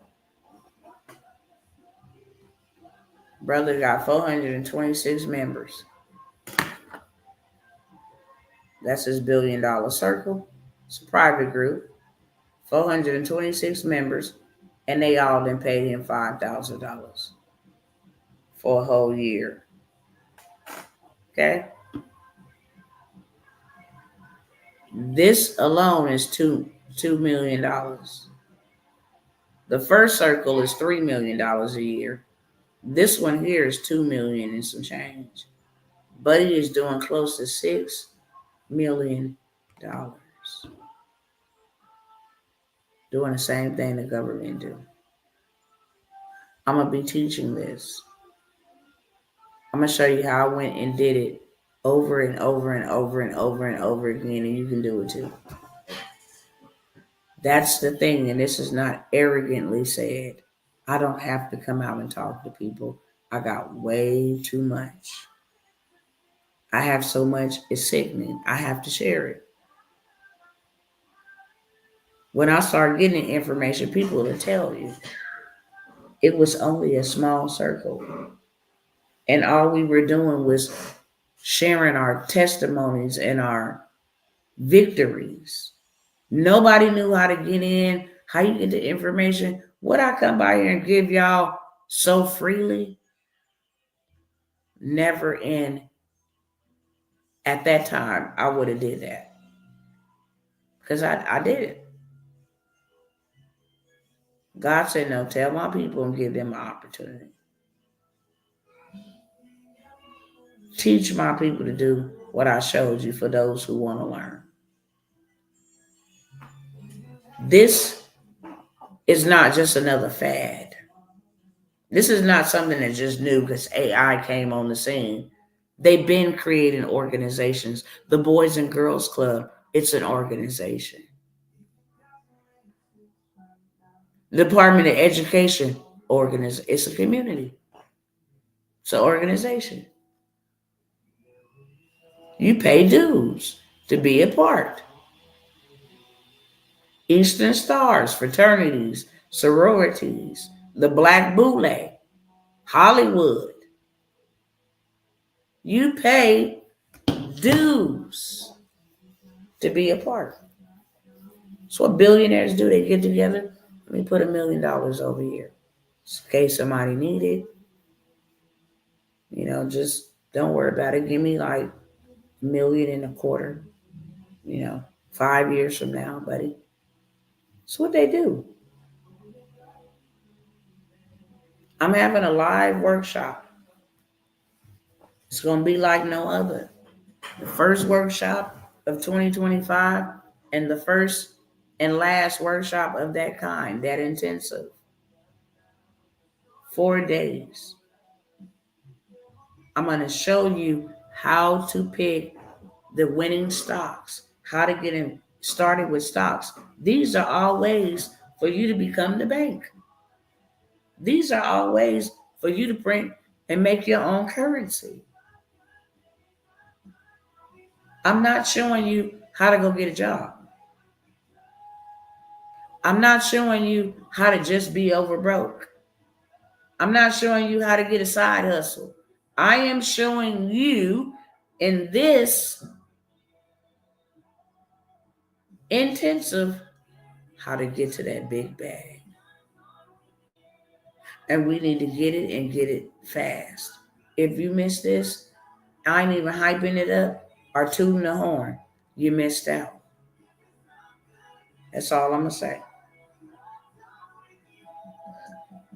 Brother got 426 members. That's his $1 billion circle. It's a private group. 426 members. And they all then paid him $5,000 for a whole year. Okay? This alone is $2 million. The first circle is $3 million a year. This one here is $2 million and some change. Buddy is doing close to $6 million. Doing the same thing the government do. I'm going to be teaching this. I'm going to show you how I went and did it over and over and over and over and over again, and you can do it too. That's the thing, and this is not arrogantly said. I don't have to come out and talk to people. I got way too much. I have so much, it's sickening. I have to share it. When I start getting information, people will tell you. It was only a small circle. And all we were doing was sharing our testimonies and our victories. Nobody knew how to get in, how you get the information. Would I come by here and give y'all so freely? Never in. At that time, I would have did that. Because I did it. God said, no, tell my people and give them an opportunity. Teach my people to do what I showed you for those who want to learn. This is not just another fad. This is not something that's just new because AI came on the scene. They've been creating organizations. The Boys and Girls Club, it's an organization. The Department of Education, it's a community. It's an organization. You pay dues to be a part. Eastern Stars, fraternities, sororities, the Black Boule, Hollywood. You pay dues to be a part. That's what billionaires do. They get together. Let me put $1 million over here. In case somebody need it. Just don't worry about it. Give me like $1.25 million, 5 years from now, buddy. That's what they do. I'm having a live workshop. It's going to be like no other. The first workshop of 2025 and the first and last workshop of that kind, that intensive. 4 days. I'm going to show you how to pick the winning stocks, how to get started with stocks. These are all ways for you to become the bank. These are all ways for you to print and make your own currency. I'm not showing you how to go get a job. I'm not showing you how to just be over broke. I'm not showing you how to get a side hustle. I am showing you in this intensive how to get to that big bag. And we need to get it and get it fast. If you miss this, I ain't even hyping it up or tooting the horn. You missed out. That's all I'm going to say.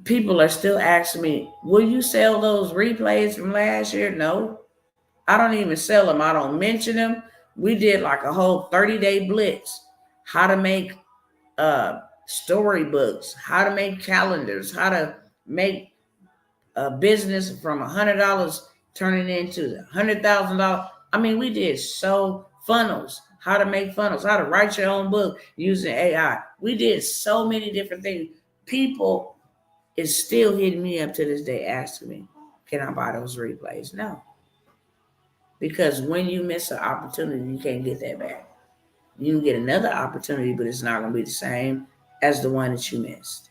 People are still asking me, will you sell those replays from last year? No. I don't even sell them. I don't mention them. We did like a whole 30-day blitz. How to make storybooks, how to make calendars, how to make a business from $100 turning into $100,000. I mean, we did funnels, how to make funnels, how to write your own book using AI. We did so many different things. People is still hitting me up to this day asking me, can I buy those replays? No. Because when you miss an opportunity, you can't get that back. You can get another opportunity, but it's not going to be the same as the one that you missed.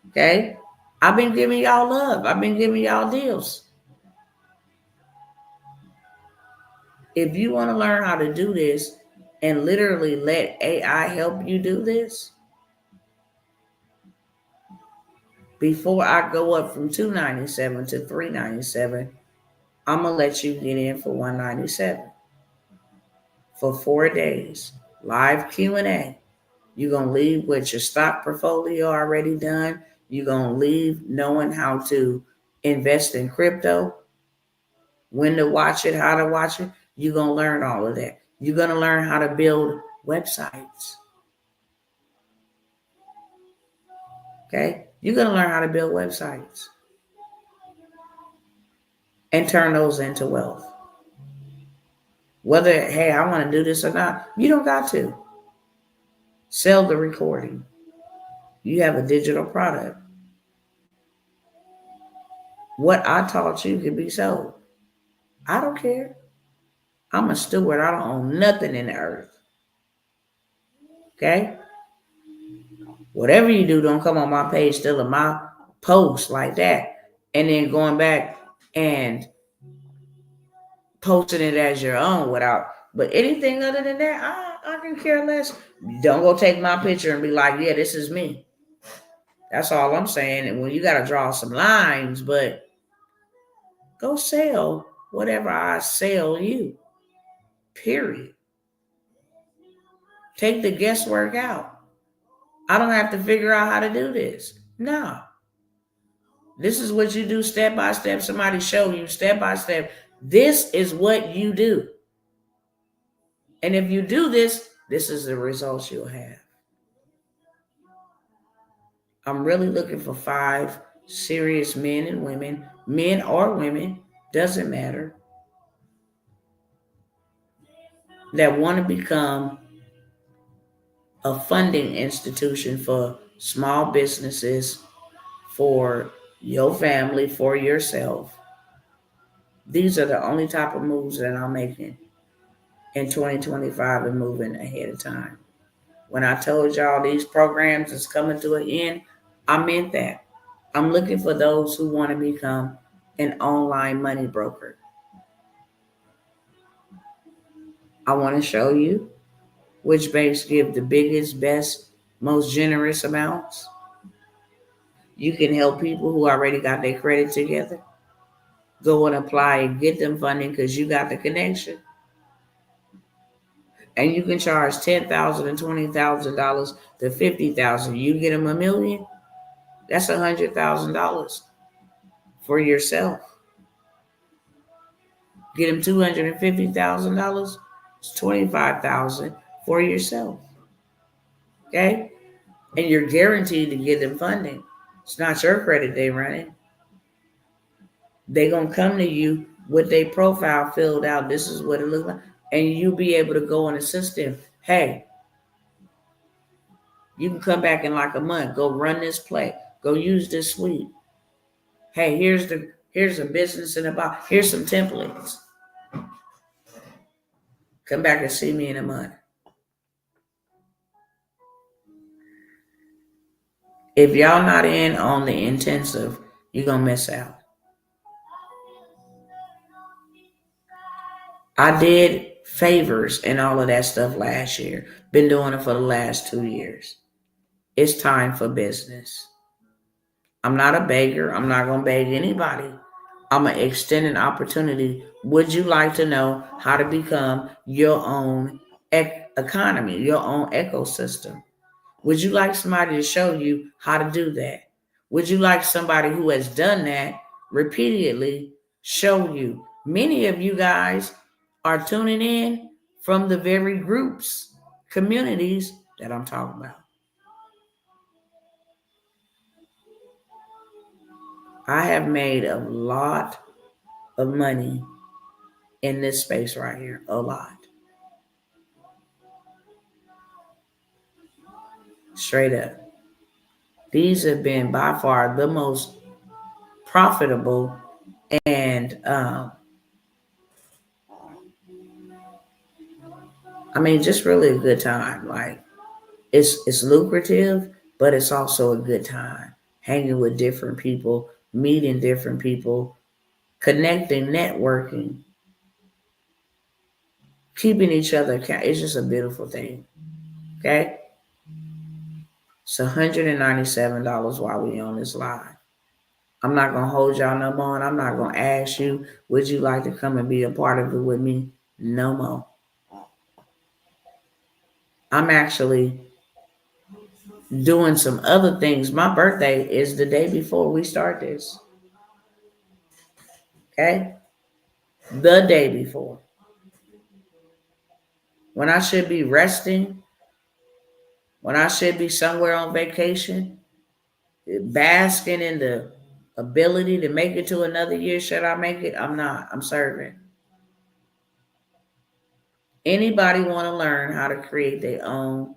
Okay? I've been giving y'all love. I've been giving y'all deals. If you want to learn how to do this and literally let AI help you do this, before I go up from $297 to $397, I'm going to let you get in for $197 for 4 days. Live Q&A. You're going to leave with your stock portfolio already done. You're going to leave knowing how to invest in crypto, when to watch it, how to watch it. You're going to learn all of that. You're going to learn how to build websites. Okay? You're going to learn how to build websites and turn those into wealth. Whether, hey, I want to do this or not, you don't got to. Sell the recording. You have a digital product. What I taught you can be sold. I don't care. I'm a steward. I don't own nothing in the earth. Okay? Whatever you do, don't come on my page stealing my post like that. And then going back and posting it as your own but anything other than that, I can care less. Don't go take my picture and be like, yeah, this is me. That's all I'm saying. And when you got to draw some lines, but go sell whatever I sell you. Period. Take the guesswork out. I don't have to figure out how to do this. No. This is what you do step by step. Somebody show you step by step. This is what you do. And if you do this, this is the results you'll have. I'm really looking for 5 serious men and women, men or women, doesn't matter, that want to become a funding institution for small businesses, for your family, for yourself. These are the only type of moves that I'm making in 2025 and moving ahead of time. When I told y'all these programs is coming to an end, I meant that. I'm looking for those who want to become an online money broker. I want to show you which banks give the biggest, best, most generous amounts. You can help people who already got their credit together. Go and apply and get them funding because you got the connection. And you can charge $10,000 and $20,000 to $50,000. You get them $1 million, that's $100,000 for yourself. Get them $250,000, it's $25,000 for yourself. Okay, and you're guaranteed to get them funding. It's not your credit they running. They gonna come to you with their profile filled out. This is what it looks like, and you be able to go and assist them. Hey, you can come back in like a month. Go run this play. Go use this suite. Hey, here's a business in a box. Here's some templates. Come back and see me in a month. If y'all not in on the intensive, you're gonna miss out. I did favors and all of that stuff last year. Been doing it for the last 2 years. It's time for business. I'm not a beggar. I'm not gonna beg anybody. I'm gonna extend an opportunity. Would you like to know how to become your own economy, your own ecosystem? Would you like somebody to show you how to do that? Would you like somebody who has done that repeatedly show you? Many of you guys are tuning in from the very groups, communities that I'm talking about. I have made a lot of money in this space right here, a lot. Straight up. These have been by far the most profitable and just really a good time. Like it's lucrative, but it's also a good time. Hanging with different people, meeting different people, connecting, networking, keeping each other accountable. It's just a beautiful thing. Okay? It's $197 while we on this live. I'm not gonna hold y'all no more, and I'm not gonna ask you, would you like to come and be a part of it with me? No more. I'm actually doing some other things. My birthday is the day before we start this. Okay? The day before. When I should be resting, when I should be somewhere on vacation, basking in the ability to make it to another year. Should I make it? I'm not. I'm serving. Anybody want to learn how to create their own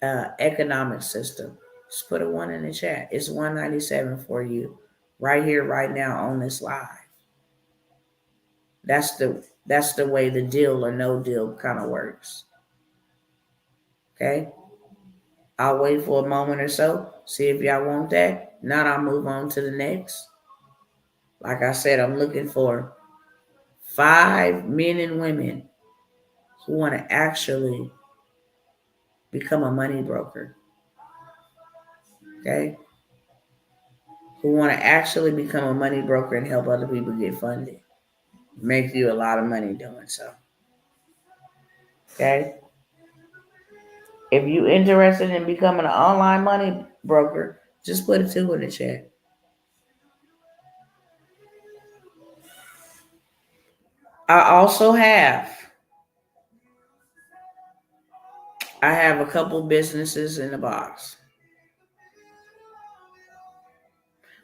economic system? Just put a 1 in the chat. It's 197 for you right here, right now on this live. That's the way the deal or no deal kind of works. Okay? I'll wait for a moment or so, see if y'all want that. Not, I'll move on to the next. Like I said, I'm looking for 5 men and women who want to actually become a money broker. Okay? Who want to actually become a money broker and help other people get funded. Make you a lot of money doing so. Okay? If you're interested in becoming an online money broker, Just put a 2 in the chat. I have a couple businesses in the box.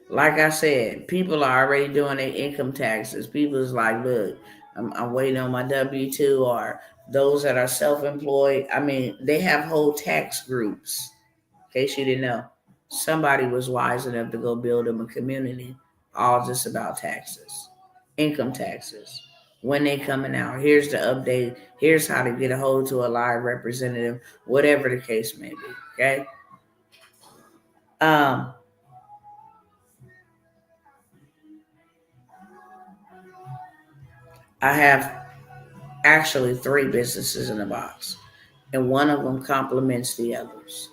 Like I said, people are already doing their income taxes. People's like, look, I'm waiting on my W-2, or those that are self-employed. I mean, they have whole tax groups. In case you didn't know, somebody was wise enough to go build them a community all just about taxes, income taxes. When they coming out, here's the update. Here's how to get a hold to a live representative, whatever the case may be. Okay. Um, I have actually 3 businesses in the box, and one of them complements the others.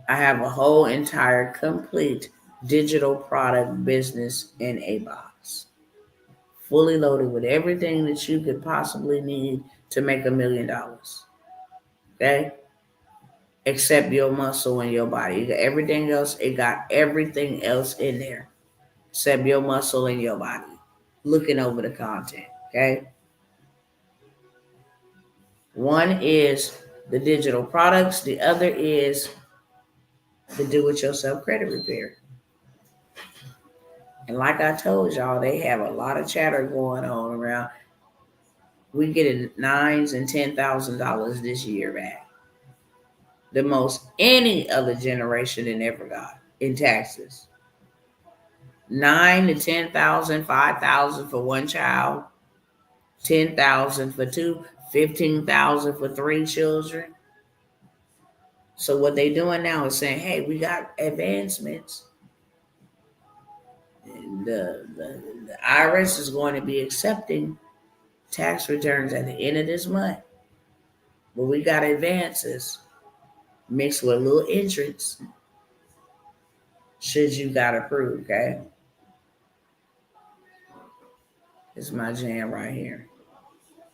I have a whole entire complete digital product business in a box, fully loaded with everything that you could possibly need to make $1 million. Okay? Except your muscle and your body. You got everything else, it got everything else in there. Except your muscle and your body. Looking over the content. Okay? One is the digital products, the other is the do-it-yourself credit repair. And like I told y'all, they have a lot of chatter going on around. We get $9,000 and $10,000 this year back. The most any other generation had ever got in taxes. 9 to 10,000, 5,000 for one child, 10,000 for two, 15,000 for 3 children. So what they doing now is saying, hey, we got advancements. The IRS is going to be accepting tax returns at the end of this month. But we got advances mixed with a little entrance should you got approved, okay? This is my jam right here.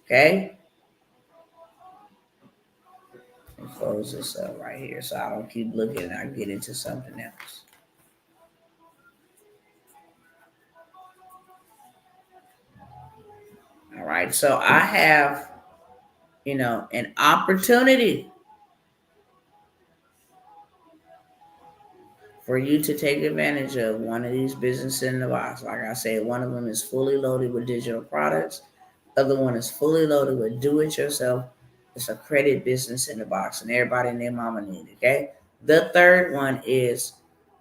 Okay? And close this up right here so I don't keep looking and I get into something else. All right, so I have, an opportunity for you to take advantage of one of these businesses in the box. Like I said, one of them is fully loaded with digital products. Other one is fully loaded with do-it-yourself. It's a credit business in the box, and everybody and their mama need it, okay? The third one is,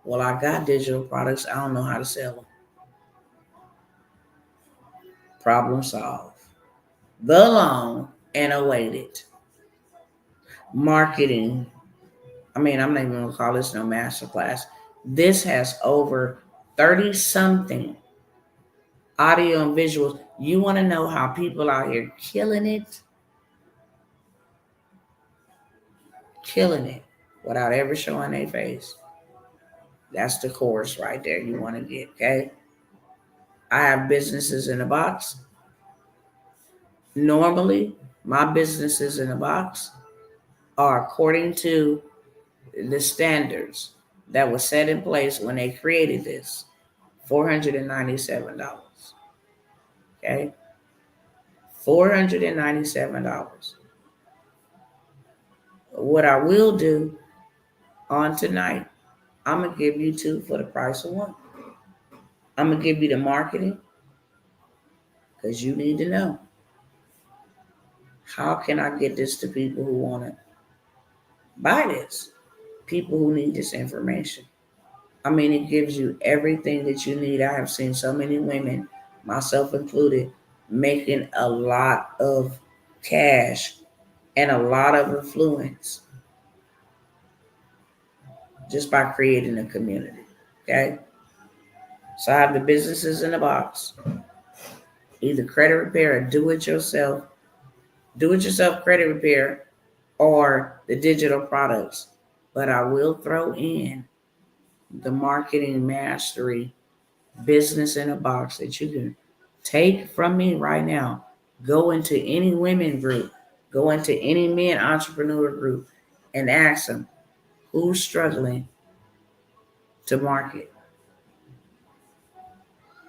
well, I got digital products. I don't know how to sell them. Problem solved. The long and awaited marketing. I'm not even going to call this no masterclass. This has over 30 something audio and visuals. You want to know how people out here killing it without ever showing their face. That's the course right there you want to get, okay? I have businesses in a box. Normally, my businesses in a box are according to the standards that were set in place when they created this. $497. Okay? $497. What I will do on tonight, I'm going to give you 2 for the price of 1. I'm going to give you the marketing because you need to know. How can I get this to people who want to buy this? People who need this information. It gives you everything that you need. I have seen so many women, myself included, making a lot of cash and a lot of influence just by creating a community. Okay? So I have the businesses in the box. Either credit repair or do-it-yourself credit repair or the digital products. But I will throw in the marketing mastery business in a box that you can take from me right now. Go into any women group, go into any men entrepreneur group and ask them, Who's struggling to market?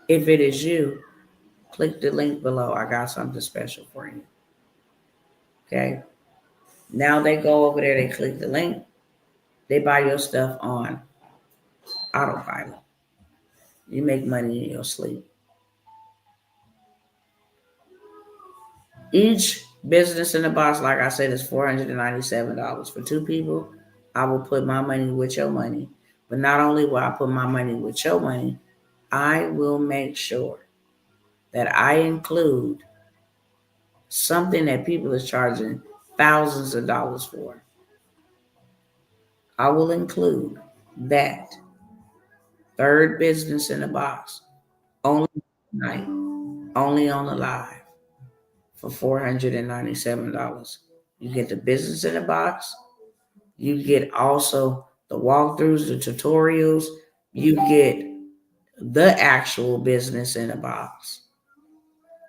If it is you, click the link below. I got something special for you. Okay. Now they go over there, they click the link, they buy your stuff on autopilot. You make money in your sleep. Each business in the box, like I said, is $497 for two people. I will put my money with your money. But not only will I put my money with your money, I will make sure that I include something that people are charging thousands of dollars for. I will include that third business in the box only tonight, only on the live for $497. You get the business in the box. You get also the walkthroughs, the tutorials. You get the actual business in a box,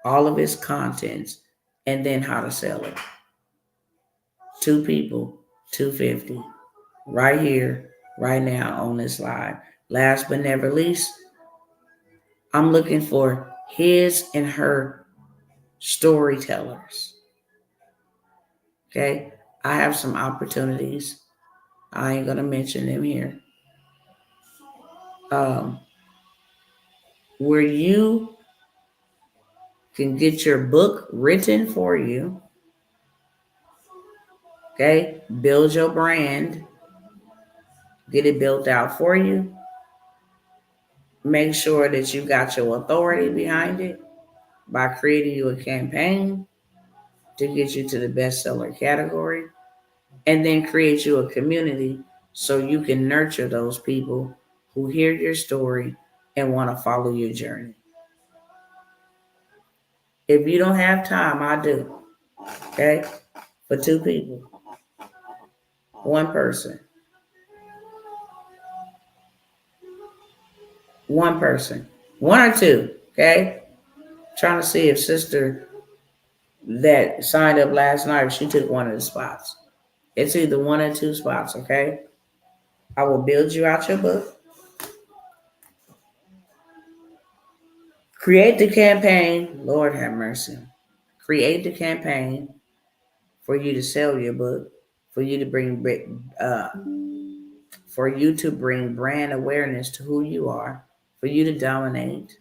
all of its contents, and then how to sell it. Two people, $250, right here, right now on this live. Last but never least, I'm looking for his and her storytellers. Okay, I have some opportunities. I ain't gonna mention them here. Where you can get your book written for you. Okay, build your brand, get it built out for you. Make sure that you got your authority behind it by creating you a campaign to get you to the bestseller category, and then create you a community so you can nurture those people who hear your story and want to follow your journey. If you don't have time, I do. Okay, for two people, one person. One person, one or two, okay? Trying to see if sister that signed up last night, she took one of the spots. It's either one or two spots, okay? I will build you out your book. Create the campaign. Lord have mercy. Create the campaign for you to sell your book, for you to bring brand awareness to who you are, for you to dominate.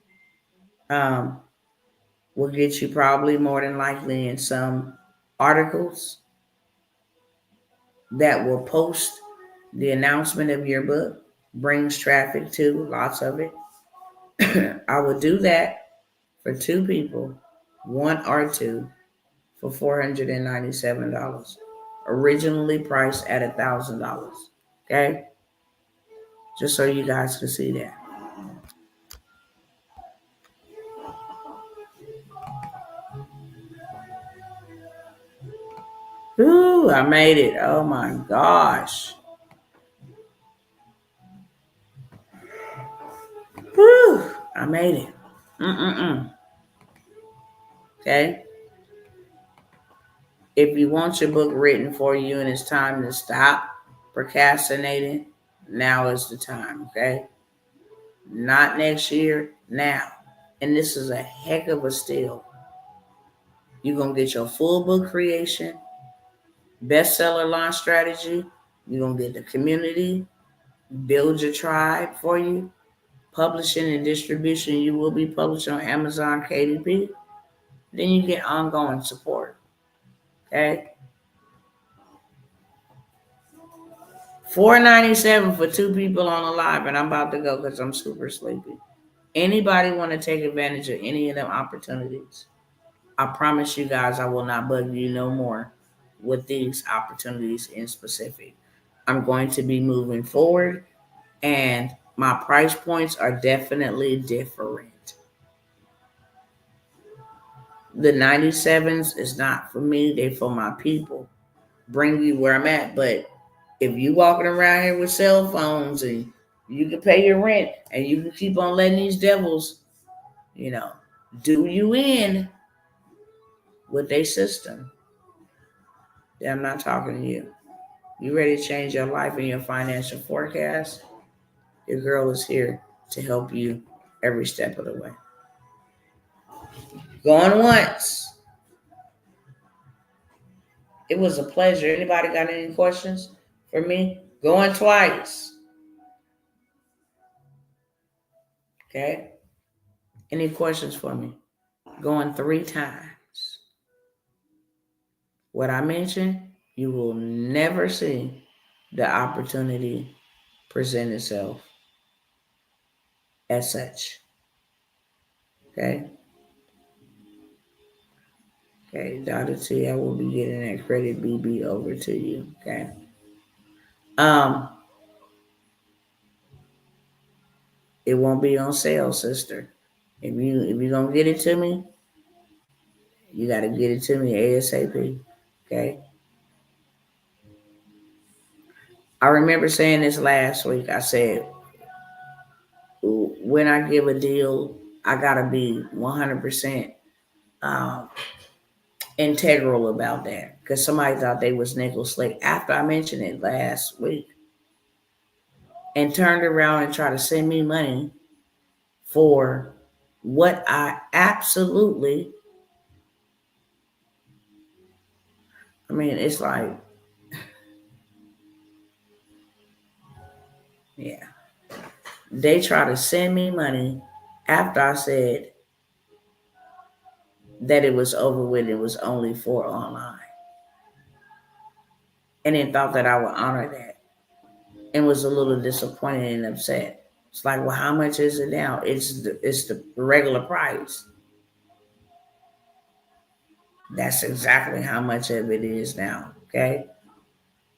Will get you probably more than likely in some articles that will post the announcement of your book, brings traffic to lots of it. I would do that for two people, one or two, for $497. Originally priced at $1,000. Okay? Just so you guys can see that. Ooh, I made it. Oh my gosh. Whew, I made it. Okay? If you want your book written for you and it's time to stop procrastinating, now is the time, okay? Not next year, now. And this is a heck of a steal. You're going to get your full book creation, bestseller launch strategy. You're going to get the community, build your tribe for you. Publishing and distribution, you will be published on Amazon KDP. Then you get ongoing support, okay? $497 for two people on the live, and I'm about to go because I'm super sleepy. Anybody want to take advantage of any of them opportunities? I promise you guys I will not bug you no more with these opportunities in specific. I'm going to be moving forward, and my price points are definitely different. The 97s is not for me, they're for my people. Bring you where I'm at, but if you walking around here with cell phones and you can pay your rent and you can keep on letting these devils, do you in with their system, then I'm not talking to you. You ready to change your life and your financial forecast? Your girl is here to help you every step of the way. Going once. It was a pleasure. Anybody got any questions for me? Going twice. Okay. Any questions for me? Going 3 times. What I mentioned, you will never see the opportunity present itself as such. Okay. Okay, Dr. T, I will be getting that credit BB over to you. Okay. Um, it won't be on sale, sister. If you're gonna get it to me, you gotta get it to me ASAP. Okay. I remember saying this last week. I said, when I give a deal, I gotta be 100% integral about that, because somebody thought they was nickel slick after I mentioned it last week and turned around and tried to send me money for what I absolutely, I mean, it's like, yeah, they try to send me money after I said that it was over with, it was only for online, and then thought that I would honor that, and was a little disappointed and upset. It's like, well, how much is it now? It's the regular price. That's exactly how much of it is now. Okay.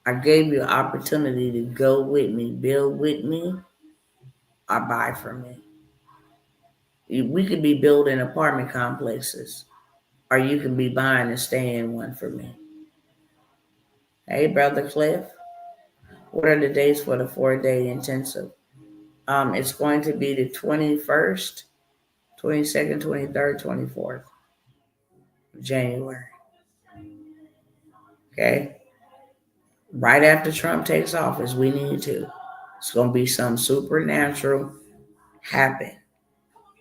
I gave you an opportunity to go with me, build with me, or buy from me. We could be building apartment complexes, or you can be buying and staying one for me. Hey, Brother Cliff, what are the dates for the 4-day intensive? It's going to be the 21st, 22nd, 23rd, 24th of January. Okay. Right after Trump takes office, we need to. It's going to be some supernatural happen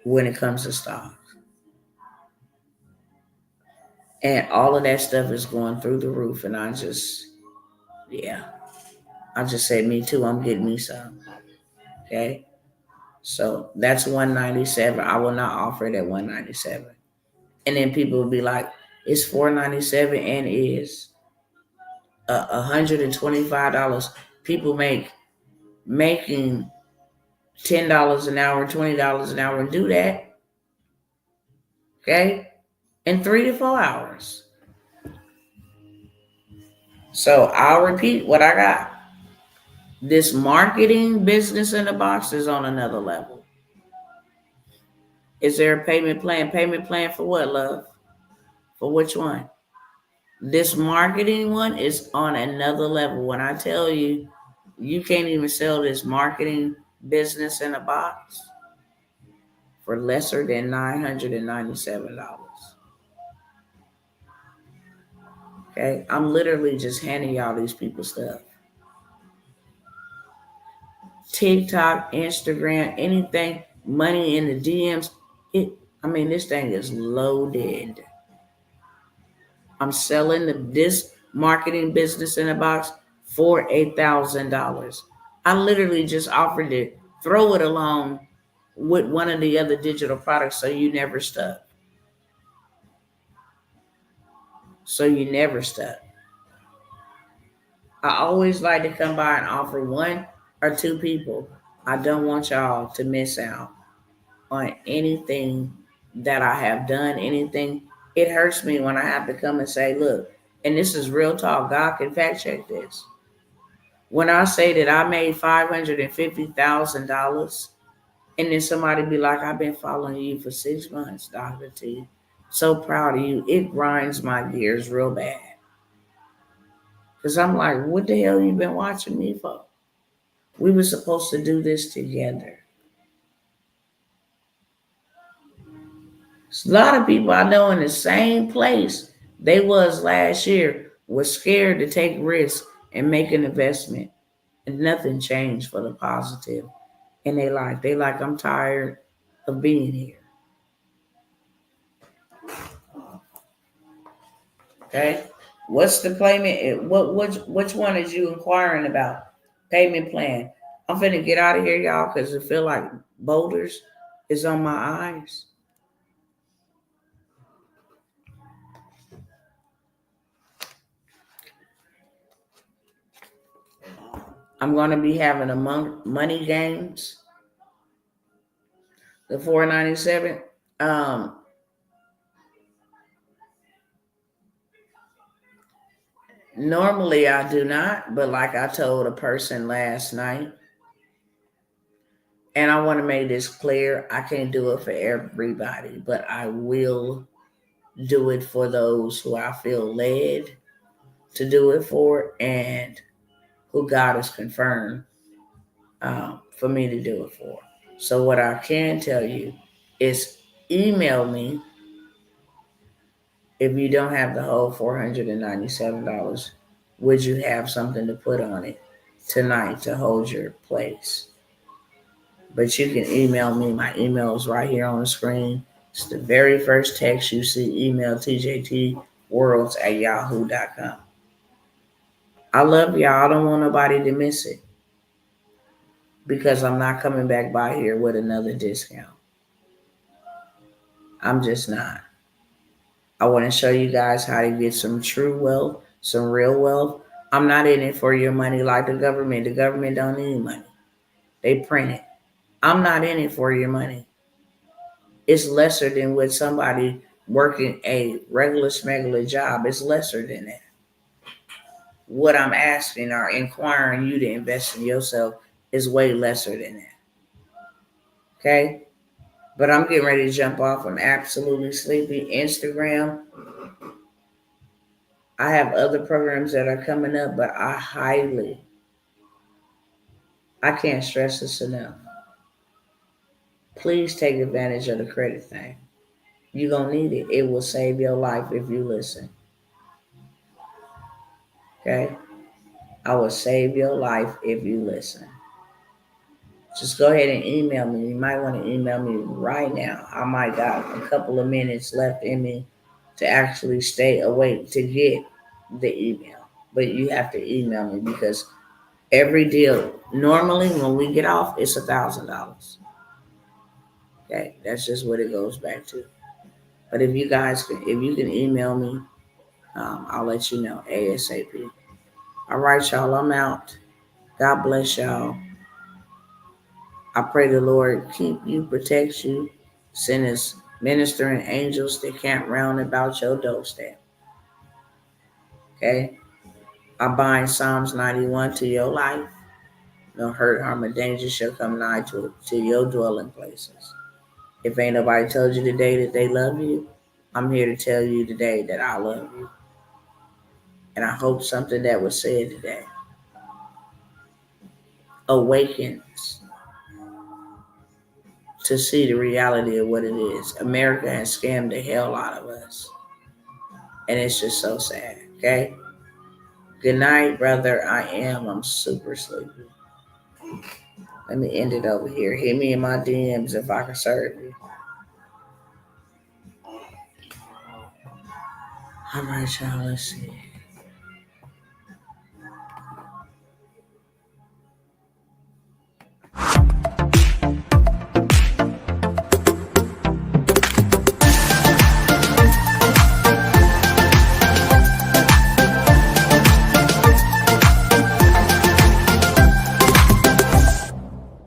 when it comes to stocks. And all of that stuff is going through the roof. And I just said, me too. I'm getting me some. Okay. So that's 197. I will not offer it at 197. And then people will be like, it's 497 and is $125. People making $10 an hour, $20 an hour and do that. Okay. In 3 to 4 hours. So I'll repeat what I got. This marketing business in a box is on another level. Is there a payment plan? Payment plan for what, love? For which one? This marketing one is on another level. When I tell you, you can't even sell this marketing business in a box for lesser than $997. Okay, I'm literally just handing y'all these people stuff. TikTok, Instagram, anything, money in the DMs. This thing is loaded. I'm selling this marketing business in a box for $8,000. I literally just offered to throw it along with one of the other digital products so you never stuck. I always like to come by and offer 1 or 2 people. I don't want y'all to miss out on anything that I have done, anything. It hurts me when I have to come and say, look, and this is real talk. God can fact check this. When I say that I made $550,000, and then somebody be like, I've been following you for 6 months, Dr. T. So proud of you. It grinds my gears real bad. Because I'm like, what the hell you been watching me for? We were supposed to do this together. A lot of people I know in the same place they was last year was scared to take risks and make an investment, and nothing changed for the positive in their life. They like, I'm tired of being here. Okay. What's the payment? Which one is you inquiring about? Payment plan. I'm finna get out of here, y'all, because I feel like boulders is on my eyes. I'm gonna be having a money games, the 497. Normally I do not, but like I told a person last night, and I want to make this clear, I can't do it for everybody, but I will do it for those who I feel led to do it for and who God has confirmed for me to do it for. So what I can tell you is email me if you don't have the whole $497. Would you have something to put on it tonight to hold your place? But you can email me. My email is right here on the screen. It's the very first text you see. Email tjtworlds@yahoo.com. I love y'all. I don't want nobody to miss it because I'm not coming back by here with another discount. I'm just not. I want to show you guys how to get some true wealth, some real wealth. I'm not in it for your money like the government. The government don't need money. They print it. I'm not in it for your money. It's lesser than with somebody working a regular smuggler job. It's lesser than that. What I'm asking or inquiring you to invest in yourself is way lesser than that. Okay? But I'm getting ready to jump off. I'm absolutely sleepy. Instagram. I have other programs that are coming up, but I can't stress this enough. Please take advantage of the credit thing. You're going to need it. It will save your life if you listen. Okay? I will save your life if you listen. Just go ahead and email me. You might want to email me right now. I might got a couple of minutes left in me to actually stay awake to get the email. But you have to email me because every deal, normally when we get off, it's $1,000. Okay, that's just what it goes back to. But if you can email me, I'll let you know ASAP. All right, y'all, I'm out. God bless y'all. I pray the Lord keep you, protect you, send his ministering angels that camp round about your doorstep. Okay? I bind Psalms 91 to your life. No hurt, harm, or danger shall come nigh to your dwelling places. If ain't nobody told you today that they love you, I'm here to tell you today that I love you. And I hope something that was said today awakens to see the reality of what it is. America has scammed the hell out of us. And it's just so sad, okay? Good night, brother. I'm super sleepy. Let me end it over here. Hit me in my DMs if I can serve you. All right, y'all, let's see.